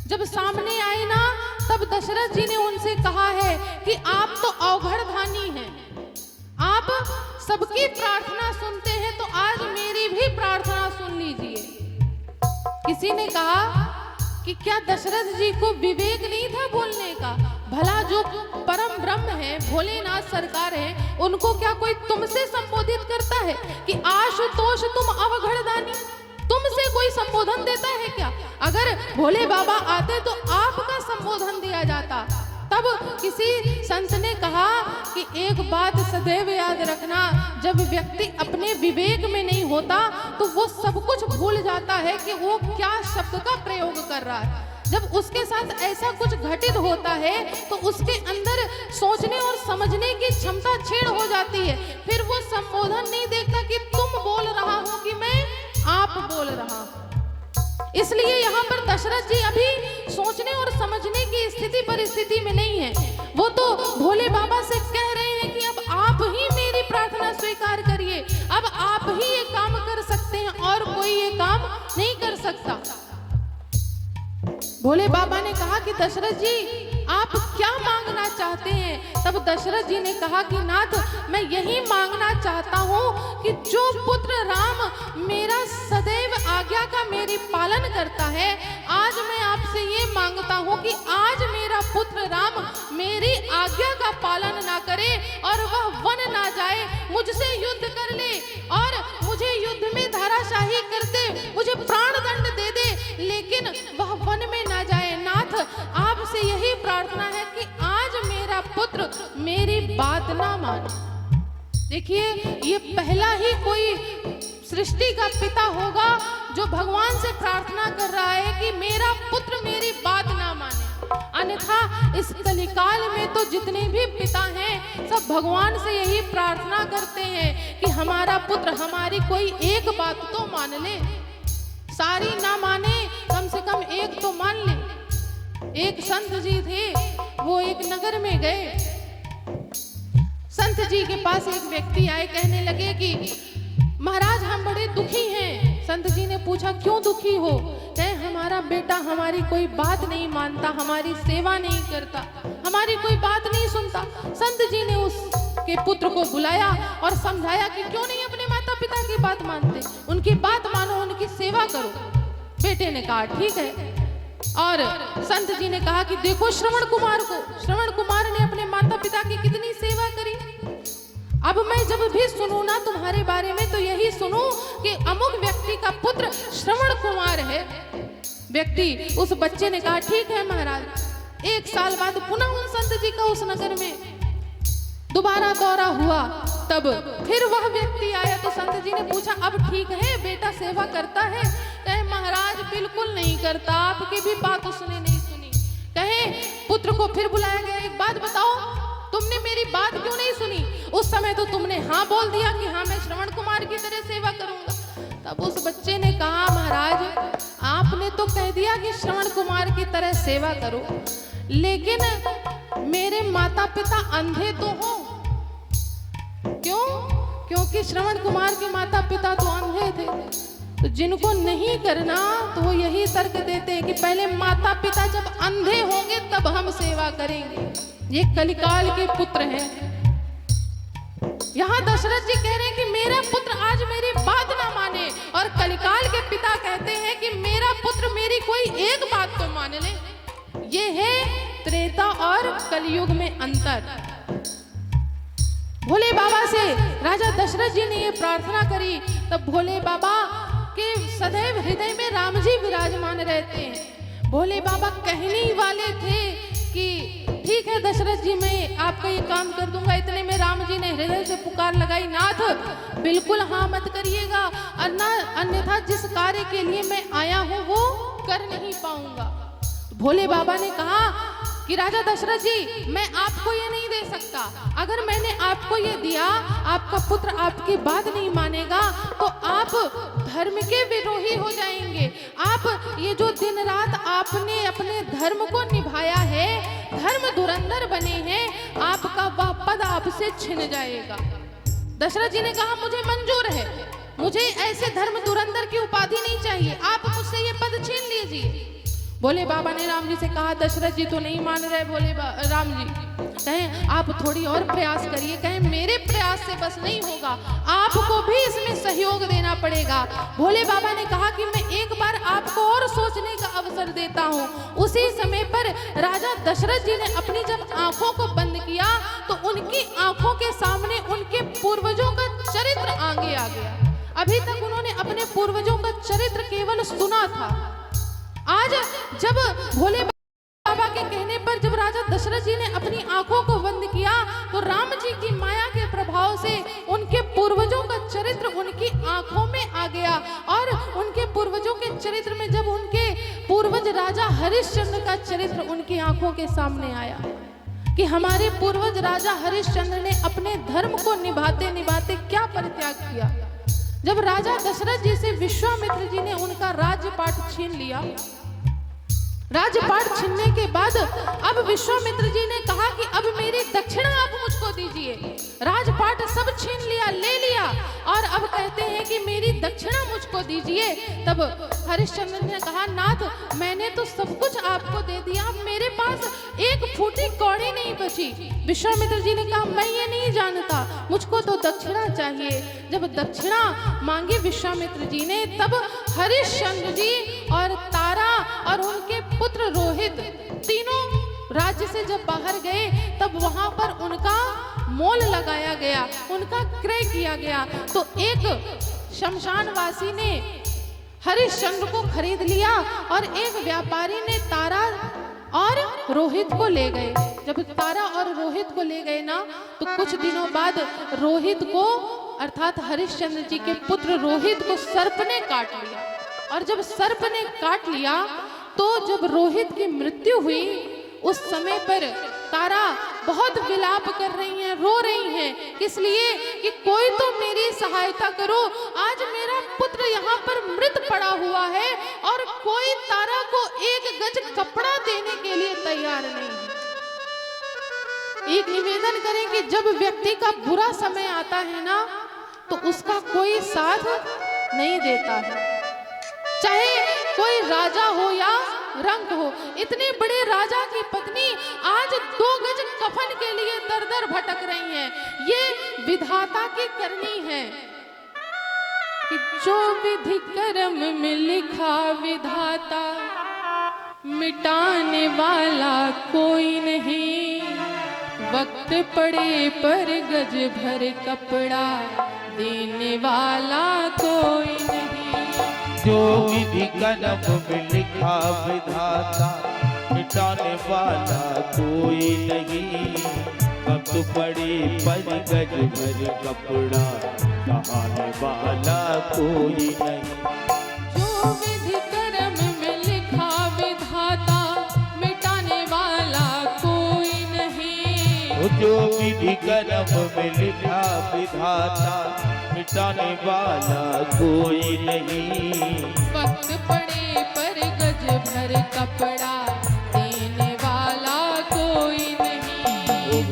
जब सामने आए ना, तब दशरथ जी ने उनसे कहा है कि आप तो अवघड़धानी हैं, आप सबकी प्रार्थना सुनते हैं, तो आज मेरी भी प्रार्थना सुन लीजिए। किसी ने कहा कि क्या दशरथ जी को विवेक नहीं था बोलने का? भला जो परम ब्रह्म है, भोलेनाथ सरकार है, उनको क्या कोई तुमसे संबोधित करता है कि आशुतोष तुम अवघड़दानी? तुमसे कोई संबोधन देता है क्या? अगर भोले बाबा आते तो आपका संबोधन दिया जाता। तब किसी संत ने कहा कि एक बात सदैव याद रखना, जब व्यक्ति अपने विवेक में नहीं होता तो वो सब कुछ भूल जाता है कि वो क्या शब्द का प्रयोग कर रहा है। जब उसके साथ ऐसा कुछ घटित होता है तो उसके अंदर सोचने और समझने की क्षमता छीण हो जाती है। फिर वो संबोधन नहीं देखता कि तुम बोल रहा हो कि मैं आप बोल रहा हूं। इसलिए यहाँ पर दशरथ जी अभी सोचने और समझने की स्थिति परिस्थिति में नहीं है। वो तो भोले बाबा से कह रहे हैं कि अब आप ही मेरी प्रार्थना स्वीकार करिए, अब आप ही ये काम कर सकते हैं और कोई ये काम नहीं कर सकता। भोले बाबा ने कहा कि दशरथ जी आप क्या मांगना चाहते हैं? तब दशरथ जी ने कहा कि नाथ, मैं यही मांगना चाहता हूँ कि जो पुत्र राम मेरा सदैव आज्ञा का मेरी पालन करता है, आज मैं आपसे ये मांगता हूँ कि आज मेरा पुत्र राम मेरी आज्ञा का पालन ना करे और वह वन ना जाए, मुझसे युद्ध कर ले और मुझे युद्ध में धराशाही कर दे, मुझे प्राण दंड दे दे, लेकिन वह वन में ना जाए। नाथ, आपसे यही प्रार्थना है कि आज मेरा पुत्र मेरी बात ना माने। देखिए, ये पहला ही कोई सृष्टि का पिता होगा जो भगवान से प्रार्थना कर रहा है कि मेरा पुत्र मेरी बात ना माने। अन्यथा इस कलिकाल में तो जितने भी पिता हैं सब भगवान से यही प्रार्थना करते हैं कि हमारा पुत्र हमारी कोई एक बात तो मान ले, सारी ना माने, कम से कम एक तो मान ले। एक संत जी थे, वो एक नगर में गए। संत जी के पास एक व्यक्ति आए, कहने लगे कि महाराज हम बड़े दुखी हैं। संत जी ने पूछा क्यों दुखी हो? कहे हमारा बेटा हमारी कोई बात नहीं मानता, हमारी सेवा नहीं करता, हमारी कोई बात नहीं सुनता। संत जी ने उसके पुत्र को बुलाया और समझाया कि क्यों नहीं अपने माता पिता की बात मानते, उनकी बात मानो, उनकी सेवा करो। बेटे ने कहा ठीक है। और संत जी ने कहा कि देखो श्रवण कुमार को, श्रवण कुमार ने अपने माता पिता की कितनी सेवा करी। अब मैं जब भी सुनूं ना तुम्हारे बारे में तो यही सुनूं कि अमुक व्यक्ति का पुत्र श्रवण कुमार है। व्यक्ति, उस बच्चे ने कहा ठीक है महाराज। एक साल बाद पुनः उन संत जी का उस नगर में दोबारा दौरा हुआ। तब फिर वह व्यक्ति आया तो संत जी ने पूछा अब ठीक है, बेटा सेवा करता है? कहे महाराज बिल्कुल नहीं करता, आपकी भी बात उसने नहीं सुनी। कहे पुत्र को फिर बुलाया गया, एक बात बताओ, तुमने मेरी बात क्यों नहीं सुनी? उस समय तो तुमने हाँ बोल दिया कि हाँ मैं श्रवण कुमार की तरह सेवा करूंगा। तब उस बच्चे ने कहा महाराज आपने तो कह दिया कि श्रवण कुमार की तरह सेवा करो, लेकिन मेरे माता पिता अंधे तो हो। क्यों? क्योंकि श्रवण कुमार के माता पिता तो अंधे थे। तो जिनको नहीं करना तो वो यही तर्क देते हैं कि पहले माता पिता जब अंधे होंगे तब हम सेवा करेंगे। ये कलिकाल के पुत्र हैं। यहाँ दशरथ जी कह रहे हैं कि मेरा पुत्र आज मेरी बात ना माने, और कलिकाल के पिता कहते हैं कि मेरा पुत्र मेरी कोई एक बात तो मान ले। ये है त्रेता और कलयुग में अंतर। भोले बाबा से राजा दशरथ जी ने ये प्रार्थना करी, तब भोले बाबा के सदैव हृदय में राम जी विराजमान रहते हैं। भोले बाबा कहने ही वाले थे कि ठीक है दशरथ जी मैं आपका ये काम कर दूंगा। इतने में राम जी ने हृदय से पुकार लगाई, नाथ बिल्कुल हाँ मत करिएगा, अन्यथा जिस कार्य के लिए मैं आया हूँ वो कर नहीं पाऊंगा। भोले बाबा ने कहा कि राजा दशरथ जी मैं आपको ये नहीं दे सकता। अगर मैंने आपको ये दिया, आपका पुत्र आपकी बात नहीं मानेगा तो आप धर्म के विरोधी हो जाएंगे। आप ये जो दिन रात आपने अपने धर्म को निभाया है, धर्म धुरंधर बने हैं, आपका वह पद आपसे छिन जाएगा। दशरथ जी ने कहा मुझे मंजूर है, मुझे ऐसे धर्म धुरंधर की उपाधि नहीं चाहिए, आप मुझसे ये पद छीन लीजिए। बोले बाबा ने राम जी से कहा दशरथ जी तो नहीं मान रहे। बोले राम जी कहें आप थोड़ी और प्रयास करिए, कहें मेरे प्रयास से बस नहीं होगा, आपको भी इसमें सहयोग देना पड़ेगा। भोले बाबा ने कहा कि मैं एक बार आपको और सोचने का अवसर देता हूँ। उसी समय पर राजा दशरथ जी ने अपनी जब आंखों को बंद किया तो उनकी आंखों के सामने उनके पूर्वजों का चरित्र आगे आ गया। अभी तक उन्होंने अपने पूर्वजों का चरित्र केवल सुना था। आज जब भोले बाबा के कहने पर जब राजा दशरथ जी ने अपनी आंखों को बंद किया तो राम जी की माया के प्रभाव से उनके पूर्वजों का चरित्र उनकी आंखों में आ गया। और उनके पूर्वजों के चरित्र में जब उनके पूर्वज राजा हरिश्चंद्र का चरित्र उनकी आंखों के सामने आया कि हमारे पूर्वज राजा हरिश्चंद्र ने अपने धर्म को निभाते निभाते क्या परित्याग किया। जब राजा दशरथ जी से विश्वामित्र जी ने उनका राज्यपाट छीन लिया, राज्यपाट छीनने के बाद अब विश्वामित्र जी ने कहा कि अब मेरी दक्षिणा आप मुझको दीजिए। राजपाट सब छीन लिया, ले लिया और अब कहते हैं कि मेरी दक्षिणा मुझको दीजिए। तब हरिश्चंद्र ने कहा नाथ मैंने तो सब कुछ आपको दे दिया, अब मेरे पास एक फूटी कौड़ी नहीं बची। विश्वामित्र जी ने कहा मैं ये नहीं जानता, मुझको तो दक्षिणा चाहिए। जब दक्षिणा मांगी विश्वामित्र जी ने तब हरिश्चंद्र जी और तारा और उनके पुत्र रोहित तीनों राज्य से जब बाहर गए तब वहां पर उनका मोल लगाया गया, उनका क्रय किया गया। तो एक शमशानवासी ने हरिश्चंद्र को खरीद लिया और एक व्यापारी ने तारा और रोहित को ले गए। जब तारा और रोहित को ले गए ना तो कुछ दिनों बाद रोहित को अर्थात हरिश्चंद्र जी के पुत्र रोहित को सर्प ने काट लिया। और जब सर्प ने काट लिया तो जब रोहित की मृत्यु हुई उस समय पर तारा बहुत विलाप कर रही हैं, रो रही हैं, इसलिए कि कोई तो मेरी सहायता करो, आज मेरा पुत्र यहाँ पर मृत पड़ा हुआ है और कोई तारा को एक गज कपड़ा देने के लिए तैयार नहीं है। एक निवेदन करें कि जब व्यक्ति का बुरा समय आता है ना तो उसका कोई साथ नहीं देता है, चाहे कोई राजा हो या रंक हो। इतने बड़े राजा की पत्नी आज 2 गज कफन के लिए दर दर भटक रही हैं। ये विधाता की करनी है कि जो विधि कर्म में लिखा विधाता मिटाने वाला कोई नहीं, वक्त पड़े पर गज भर कपड़ा देने वाला कोई नहीं। जो विधि कर्म में लिखा विधाता मिटाने वाला कोई नहीं, वक्त पड़े पर गज भर कपड़ा नहाने वाला कोई नहीं। जो विधि कर्म में लिखा विधाता मिटाने वाला कोई नहीं, जो विधि कर्म में लिखा विधाता मिटाने वाला कोई नहीं, वक्त पड़े पर गज भर कपड़ा देने वाला कोई नहीं।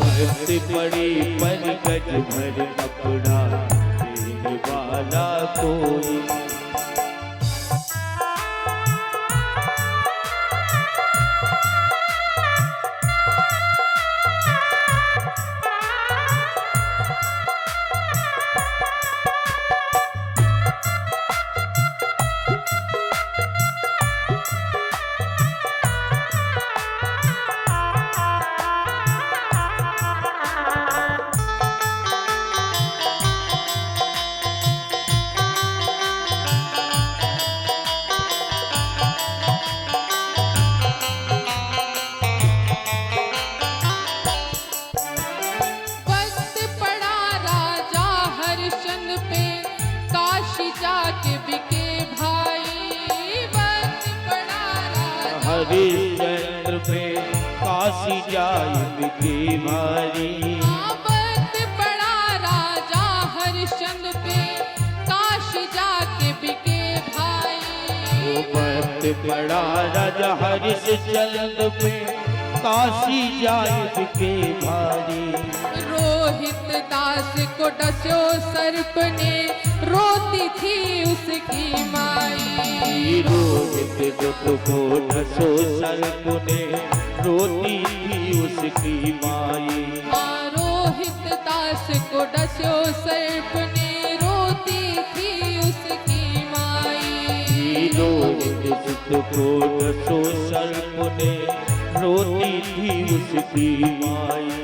वक्त पड़े पर गज भर कपड़ा देने वाला कोई नहीं। हरिश्चंद्र पे काशी जाए बिके भारी। वक्त पड़ा राजा हरिश्चंद्र पे काशी जाके बिके भाई। वक्त पड़ा राजा हरिश्चंद्र पे काशी जाए बिके भारी। रोहित दास को डस्यो सर्प ने, रोती थी उसकी माई। रोहित दत्त को डसो सर्प ने, रोती थी उसकी माई। रोहित दास को डस्यो सर्प ने, रोती थी उसकी माई। रोहित दत्त को डसो सर्प ने, रोती थी उसकी माई।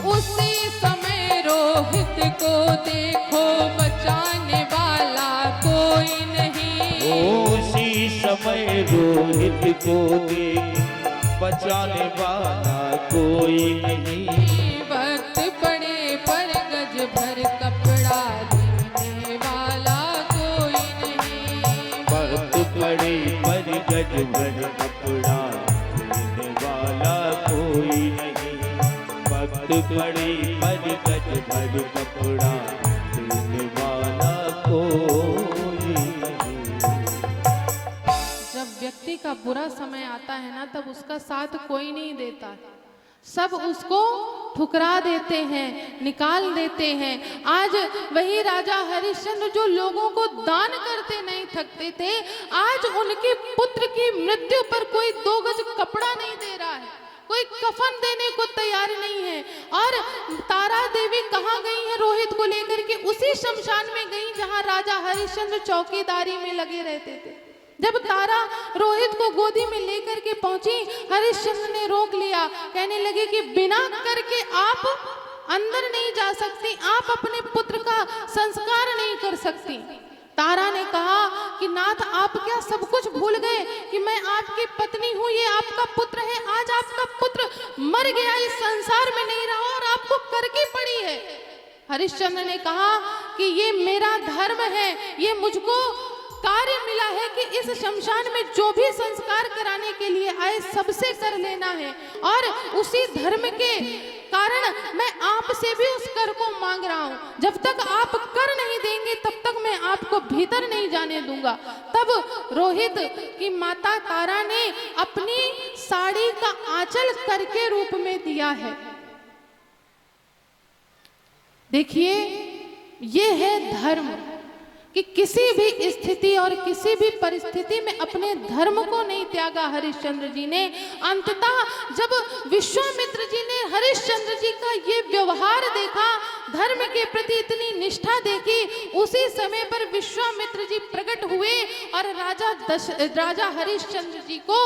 उसी समय रोहित को देखो बचाने वाला कोई नहीं। उसी समय रोहित को देख बचाने वाला कोई नहीं। वक्त पड़े पर गज भर कपड़ा देने वाला कोई नहीं। वक्त पड़े पर गज भर कपड़ा देने वाला कोई नहीं। वक्त पड़े पर गज भर कपड़ा देने वाला कोई नहीं। जब व्यक्ति का बुरा समय आता है ना, तब उसका साथ कोई नहीं देता, सब उसको ठुकरा देते हैं, निकाल देते हैं। आज वही राजा हरिश्चंद्र जो लोगों को दान करते नहीं थकते थे, आज उनके पुत्र की मृत्यु पर कोई 2 गज कपड़ा नहीं दे रहा है, कोई कफन देने को तैयार नहीं है। और तारा देवी कहाँ गई है रोहित को लेकर के? उसी शमशान में गई जहां राजा हरिश्चंद्र चौकीदारी में लगे रहते थे। जब तारा रोहित को गोदी में लेकर के पहुंची, हरिश्चंद्र ने रोक लिया, कहने लगे कि बिना करके आप अंदर नहीं जा सकती, आप अपने पुत्र का संस्कार नहीं कर सकती। तारा ने कहा कि नाथ, आप क्या सब कुछ भूल गए कि मैं आपकी पत्नी हूँ, ये आपका पुत्र है। आज आपका पुत्र मर गया, इस संसार में नहीं रहा और आपको करके पड़ी है। हरिश्चंद्र ने कहा कि ये मेरा धर्म है, ये मुझको कार्य मिला है कि इस शमशान में जो भी संस्कार कराने के लिए आए सबसे कर लेना है, और उसी धर्म के कारण मैं आपसे भी उस कर को मांग रहा हूं। जब तक आप कर नहीं देंगे तब तक मैं आपको भीतर नहीं जाने दूंगा। तब रोहित की माता तारा ने अपनी साड़ी का आंचल कर के रूप में दिया है। देखिए, ये है धर्म कि किसी भी स्थिति और किसी भी परिस्थिति में अपने धर्म को नहीं त्यागा हरिश्चंद्र जी ने। अंततः जब विश्वामित्र जी ने हरिश्चंद्र जी का ये व्यवहार देखा, धर्म के प्रति इतनी निष्ठा देखी, उसी समय पर विश्वामित्र जी प्रकट हुए और राजा हरिश्चंद्र जी को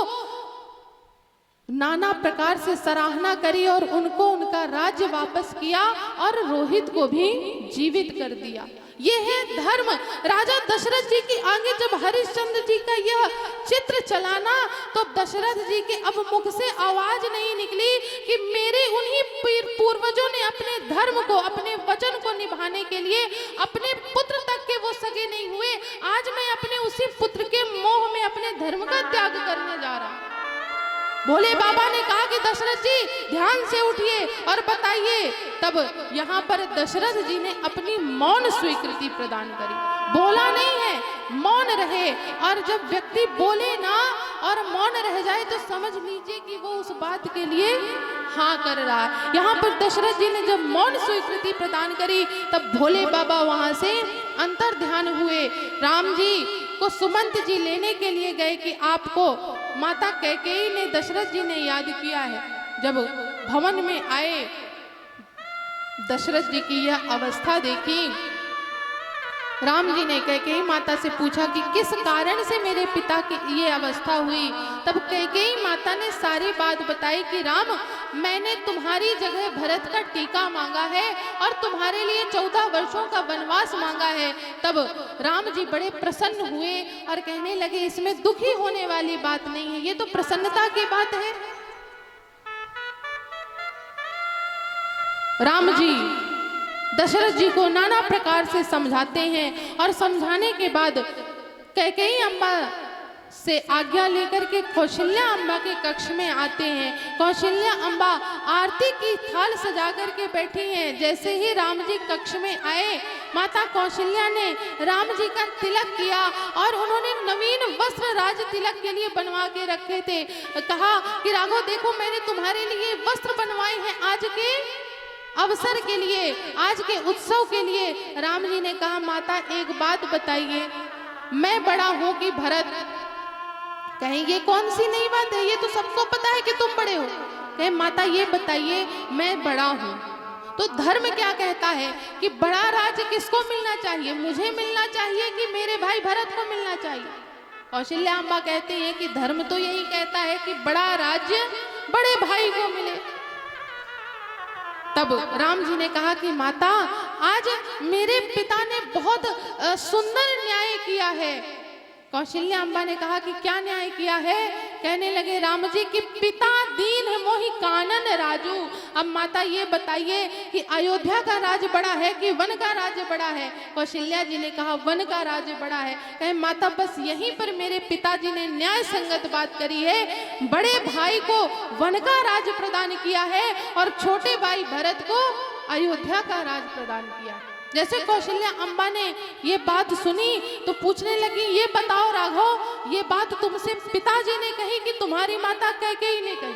नाना प्रकार से सराहना करी और उनको उनका राज्य वापस किया और रोहित को भी जीवित कर दिया। ये है धर्म। राजा दशरथ जी की आगे जब हरिश्चंद्र जी का यह चित्र चलाना, तो दशरथ जी के अब मुख से आवाज नहीं निकली कि मेरे उन्हीं पूर्वजों ने अपने धर्म को, अपने वचन को निभाने के लिए अपने पुत्र तक के वो सगे नहीं हुए। आज मैं अपने उसी पुत्र के मोह में अपने धर्म का त्याग करने जा रहा हूं। भोले बाबा ने कहा कि दशरथ जी ध्यान से उठिए और बताइए। तब यहाँ पर दशरथ जी ने अपनी मौन स्वीकृति प्रदान करी, बोला नहीं है, मौन रहे। और जब व्यक्ति बोले ना और मौन रह जाए तो समझ लीजिए कि वो उस बात के लिए हाँ कर रहा है। यहाँ पर दशरथ जी ने जब मौन स्वीकृति प्रदान करी, तब भोले बाबा वहां से अंतर ध्यान हुए। राम जी को सुमंत जी लेने के लिए गए कि आपको माता कैकेयी ने, दशरथ जी ने याद किया है। जब भवन में आए, दशरथ जी की यह अवस्था देखी, राम जी ने कैकेयी माता से पूछा कि किस कारण से मेरे पिता की ये अवस्था हुई। तब कैकेयी माता ने सारी बात बताई कि राम, मैंने तुम्हारी जगह भरत का टीका मांगा है और तुम्हारे लिए 14 वर्षों का वनवास मांगा है। तब राम जी बड़े प्रसन्न हुए और कहने लगे इसमें दुखी होने वाली बात नहीं है, ये तो प्रसन्नता की बात है। राम जी दशरथ जी को नाना प्रकार से समझाते हैं और समझाने के बाद कैकेयी अम्बा से आज्ञा लेकर के कौशल्या अम्बा के कक्ष में आते हैं। कौशल्या अम्बा आरती की थाल सजा करके बैठी हैं। जैसे ही राम जी कक्ष में आए, माता कौशल्या ने राम जी का तिलक किया और उन्होंने नवीन वस्त्र राज तिलक के लिए बनवा के रखे थे। कहा कि राघव देखो, मैंने तुम्हारे लिए वस्त्र बनवाए हैं आज के अवसर के लिए, आज के उत्सव के लिए राम जी ने कहा माता एक बात बताइए, मैं बड़ा हूं कि भरत? कहें ये कौन सी नई बात है, ये तो सबको पता है कि तुम बड़े हो। कहे माता ये बताइए मैं बड़ा हूं तो धर्म क्या कहता है कि बड़ा राज्य किसको मिलना चाहिए, मुझे मिलना चाहिए कि मेरे भाई भरत को मिलना चाहिए? कौशल्या अम्बा कहते हैं कि धर्म तो यही कहता है कि बड़ा राज्य बड़े भाई को मिले। तब राम जी ने कहा कि माता आज मेरे पिता ने बहुत सुंदर न्याय किया है। कौशल्या अम्बा ने कहा कि क्या न्याय किया है? कहने लगे राम जी कि पिता दीन मोहि कानन राजू। अब माता ये बताइए कि अयोध्या का राज बड़ा है कि वन का राज्य बड़ा है? कौशल्या जी ने कहा वन का राज्य बड़ा है। कहे माता बस यहीं पर मेरे पिताजी ने न्याय संगत बात करी है, बड़े भाई को वन का राज प्रदान किया है और छोटे भाई भरत को अयोध्या का राज प्रदान किया। जैसे कौशल्या अम्बा ने ये बात सुनी तो पूछने लगी ये बताओ राघव, ये बात तुमसे पिताजी ने कही कि तुम्हारी माता कैकेयी ने कही?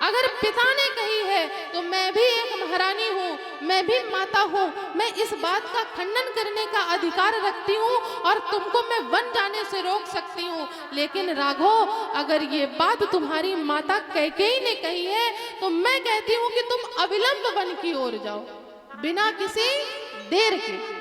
अगर पिता ने कही है तो मैं भी एक महारानी हूँ, मैं भी माता हूँ, मैं इस बात का खंडन करने का अधिकार रखती हूँ और तुमको मैं वन जाने से रोक सकती हूँ। लेकिन राघव अगर ये बात तुम्हारी माता कैकेयी ने कही है तो मैं कहती हूँ कि तुम अविलंब वन की ओर जाओ बिना किसी देर के।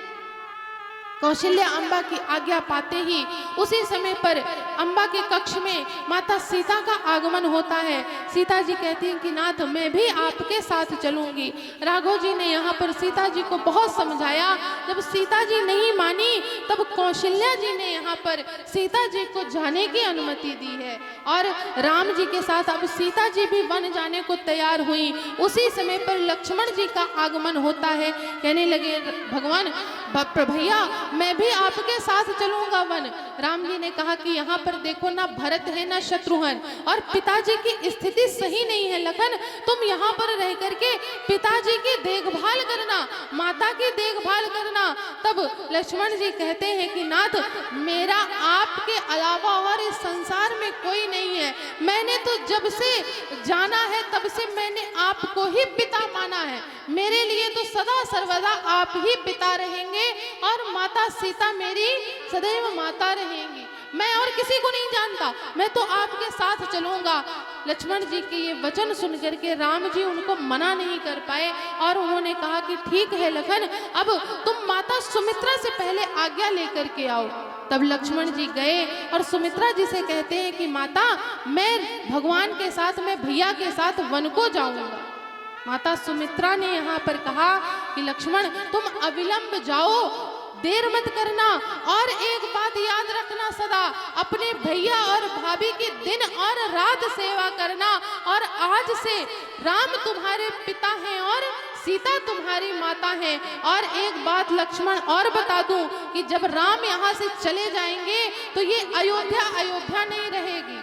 कौशल्या अम्बा की आज्ञा पाते ही उसी समय पर अम्बा के कक्ष में माता सीता का आगमन होता है। सीता जी कहती हैं कि नाथ मैं भी आपके साथ चलूंगी। राघव जी ने यहाँ पर सीता जी को बहुत समझाया। जब सीता जी नहीं मानी तब कौशल्या जी ने यहाँ पर सीता जी को जाने की अनुमति दी है और राम जी के साथ अब सीता जी भी वन जाने को तैयार हुई। उसी समय पर लक्ष्मण जी का आगमन होता है। कहने लगे भगवान भैया मैं भी आपके साथ चलूंगा वन। राम जी ने कहा कि यहाँ पर देखो ना भरत है ना शत्रुघ्न और पिताजी की स्थिति सही नहीं है लखन, तुम यहाँ पर रह करके पिताजी की देखभाल करना, माता की देखभाल करना। तब लक्ष्मण जी कहते हैं कि नाथ मेरा आपके अलावा और इस संसार में कोई नहीं है, मैंने तो जब से जाना है तब से मैंने आपको ही पिता माना है, मेरे लिए तो सदा सर्वदा आप ही पिता रहेंगे और माता सीता मेरी सदैव माता रहेंगी, मैं और किसी को नहीं जानता, मैं तो आपके साथ चलूंगा। लक्ष्मण जी के ये वचन सुन करके राम जी उनको मना नहीं कर पाए और उन्होंने कहा कि ठीक है लखन, अब तुम माता सुमित्रा से पहले आज्ञा लेकर के आओ। तब लक्ष्मण जी गए और सुमित्रा जी से कहते हैं कि माता मैं भगवान के साथ, मैं भैया के साथ वन को जाऊंगा। माता सुमित्रा ने यहाँ पर कहा कि लक्ष्मण तुम अविलंब जाओ, देर मत करना और एक बात याद रखना सदा, अपने भैया और भाभी की दिन और रात सेवा करना। और आज से राम तुम्हारे पिता हैं और सीता तुम्हारी माता है। और एक बात लक्ष्मण और बता दूं कि जब राम यहाँ से चले जाएंगे तो ये अयोध्या नहीं रहेगी,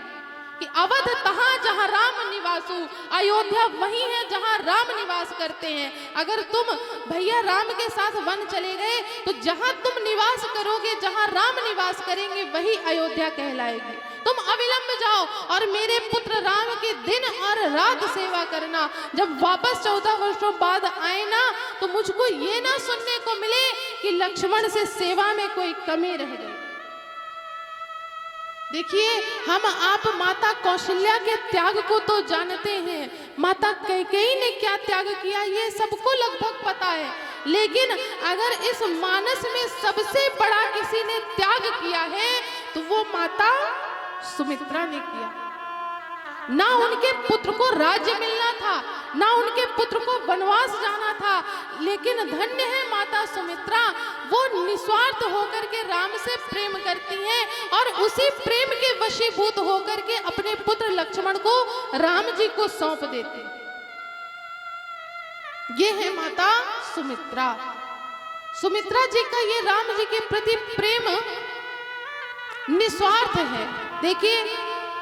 कि अवध तहाँ जहाँ राम निवासु, अयोध्या वही है जहाँ राम निवास करते हैं। अगर तुम भैया राम के साथ वन चले गए तो जहाँ तुम निवास करोगे, जहाँ राम निवास करेंगे वही अयोध्या कहलाएगी। तुम अविलंब जाओ और मेरे पुत्र राम की दिन और रात सेवा करना। जब वापस 14 वर्षों बाद आए ना तो मुझको ये ना सुनने को मिले कि लक्ष्मण से सेवा में कोई कमी रह गई। देखिए हम आप माता कौशल्या के त्याग को तो जानते हैं, माता कैकेयी ने क्या त्याग किया ये सबको लगभग पता है, लेकिन अगर इस मानस में सबसे बड़ा किसी ने त्याग किया है तो वो माता सुमित्रा ने किया। ना उनके पुत्र को राज्य मिलना था, ना उनके पुत्र को वनवास जाना था, लेकिन धन्य है माता सुमित्रा, वो निस्वार्थ होकर के राम से प्रेम करती हैं और उसी प्रेम के वशीभूत होकर के अपने पुत्र लक्ष्मण को राम जी को सौंप देते। ये है माता सुमित्रा। सुमित्रा जी का ये राम जी के प्रति प्रेम निस्वार्थ है। देखिए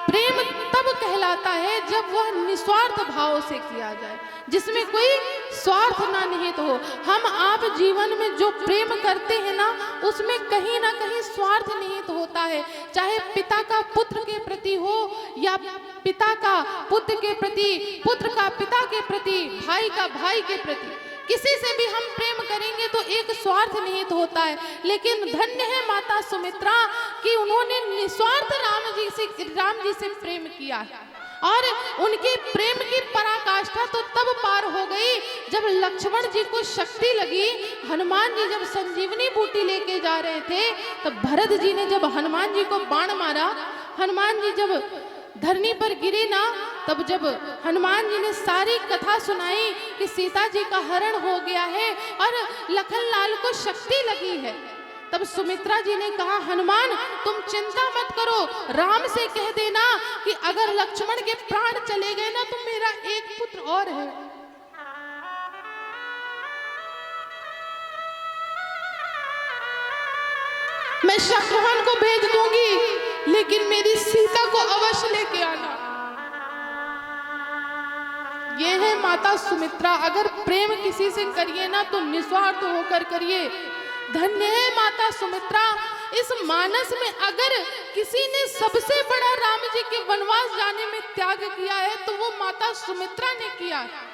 प्रेम तब कहलाता है जब वह निस्वार्थ भाव से किया जाए, जिसमें कोई स्वार्थ ना निहित हो। हम आप जीवन में जो प्रेम करते हैं ना उसमें कहीं ना कहीं स्वार्थ निहित होता है, चाहे पिता का पुत्र के प्रति हो या पिता का पुत्र के प्रति, पुत्र का पिता के प्रति, भाई का भाई के प्रति। किसी से भी हम प्रेम करेंगे तो एक स्वार्थ निहित होता है, लेकिन धन्य है माता सुमित्रा कि उन्होंने निस्वार्थ राम जी से प्रेम किया है। और उनके प्रेम की पराकाष्ठा तो तब पार हो गई जब लक्ष्मण जी को शक्ति लगी। हनुमान जी जब संजीवनी बूटी लेके जा रहे थे तब भरत जी ने जब हनुमान जी को बाण मारा, हनुमान जी जब धरनी पर गिरे ना, तब जब हनुमान जी ने सारी कथा सुनाई कि सीता जी का हरण हो गया है और लखन लाल को शक्ति लगी है, तब सुमित्रा जी ने कहा हनुमान तुम चिंता मत करो, राम से कह देना कि अगर लक्ष्मण के प्राण चले गए ना तो मेरा एक पुत्र और है। मैं शत्रुघ्न को भेज दूंगी लेकिन मेरी सीता को अवश्य लेके आना। ये है माता सुमित्रा। अगर प्रेम किसी से करिए ना तो निस्वार्थ होकर करिए। धन्य है माता सुमित्रा। इस मानस में अगर किसी ने सबसे बड़ा राम जी के वनवास जाने में त्याग किया है तो वो माता सुमित्रा ने किया है।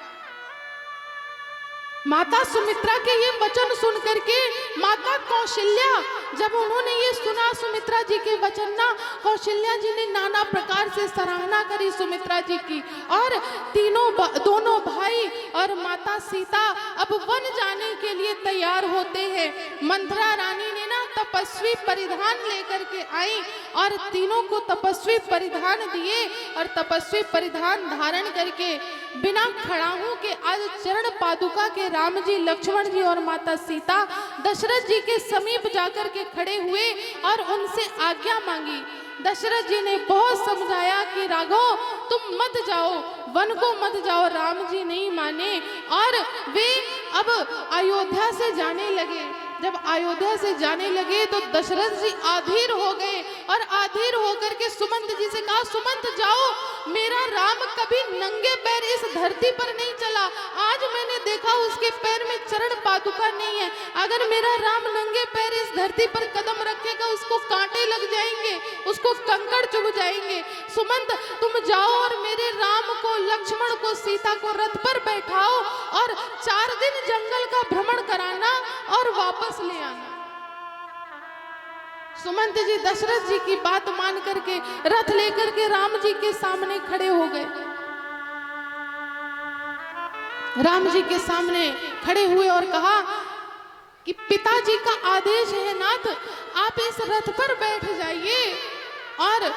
माता सुमित्रा के ये वचन सुन करके माता कौशल्या, जब उन्होंने ये सुना सुमित्रा जी के वचन ना, कौशल्या जी ने नाना प्रकार से सराहना करी सुमित्रा जी की। और दोनों भाई और माता सीता अब वन जाने के लिए तैयार होते हैं। मंथरा रानी ने ना तपस्वी परिधान लेकर के आई और तीनों को तपस्वी परिधान दिए और तपस्वी परिधान धारण करके बिना खड़ाहों के आज चरण पादुका के राम जी, लक्ष्मण जी और माता सीता दशरथ जी के समीप जाकर के खड़े हुए और उनसे आज्ञा मांगी। दशरथ जी ने बहुत समझाया कि राघव तुम मत जाओ, वन को मत जाओ, राम जी नहीं माने और वे अब अयोध्या से जाने लगे। जब अयोध्या से जाने लगे तो दशरथ जी आधीर हो गए और आधीर होकर के सुमंत जी से कहा सुमंत जाओ, मेरा राम कभी नंगे पैर इस धरती पर नहीं चला, आज मैंने देखा उसके पैर में चरण पादुका नहीं है। अगर मेरा राम नंगे पैर इस धरती पर कदम रखेगा उसको कांटे लग जाएंगे, उसको कंकड़ चुभ जाएंगे। सुमंत तुम जाओ और मेरे राम को, लक्ष्मण को, सीता को रथ पर बैठाओ और 4 दिन जंगल का भ्रमण कराना और वापस ले आना। सुमंत जी दशरथ जी की बात मान करके रथ लेकर के राम जी के सामने खड़े हो गए। राम जी के सामने खड़े हुए और कहा कि पिताजी का आदेश है नाथ, आप इस रथ पर बैठ जाइए और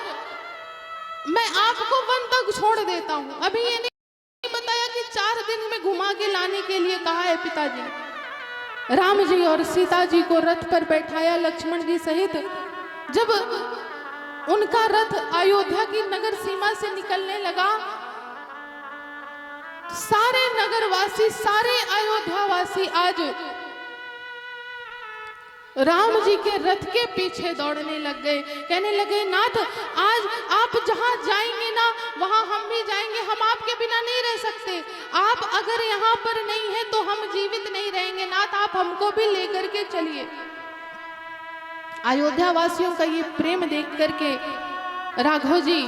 मैं आपको वन तक छोड़ देता हूं। अभी ये नहीं बताया कि 4 दिन में घुमा के लाने के लिए कहा है पिताजी ने। राम जी और सीता जी को रथ पर बैठाया लक्ष्मण जी सहित। जब उनका रथ अयोध्या की नगर सीमा से निकलने लगा, सारे नगरवासी, सारे अयोध्यावासी आज राम जी के रथ के पीछे दौड़ने लग गए। कहने लगे नाथ आज आप जहां जाएंगे ना वहां हम भी जाएंगे, हम आपके बिना नहीं रह सकते। आप अगर यहाँ पर नहीं है तो हम जीवित नहीं रहेंगे नाथ, आप हमको भी लेकर के चलिए। अयोध्या वासियों का ये प्रेम देख करके राघव जी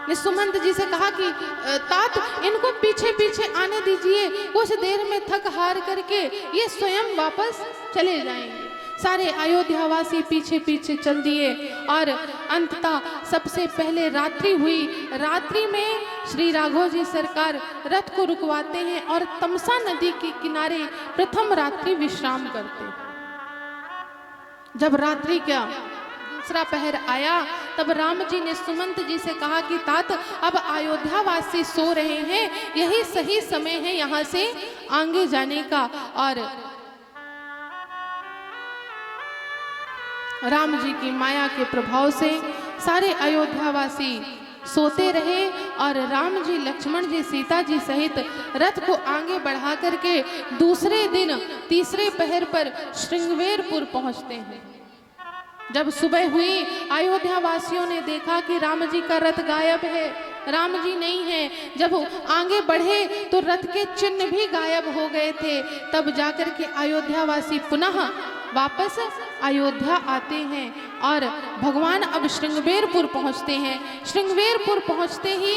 ने सुमंत जी से कहा कि तात इनको पीछे पीछे आने दीजिए, कुछ देर में थक हार करके ये स्वयं वापस चले जाएंगे। सारे अयोध्यावासी पीछे पीछे चल दिए और अंततः सबसे पहले रात्रि हुई। रात्रि में श्री राघव जी सरकार रथ को रुकवाते हैं और तमसा नदी के किनारे प्रथम रात्रि विश्राम करते हैं। जब रात्रि का दूसरा पहर आया तब राम जी ने सुमंत जी से कहा कि तात अब अयोध्यावासी सो रहे हैं, यही सही समय है यहाँ से आगे जाने का। और राम जी की माया के प्रभाव से सारे अयोध्यावासी सोते रहे और राम जी, लक्ष्मण जी, सीता जी सहित रथ को आगे बढ़ा करके दूसरे दिन तीसरे पहर पर श्रृंगवेरपुर पहुंचते हैं। जब सुबह हुई अयोध्या वासियों ने देखा कि राम जी का रथ गायब है, राम जी नहीं है। जब आगे बढ़े तो रथ के चिन्ह भी गायब हो गए थे। तब जाकर के अयोध्या वासी पुनः वापस अयोध्या आते हैं और भगवान अब श्रृंगवेरपुर पहुंचते हैं। श्रृंगवेरपुर पहुंचते ही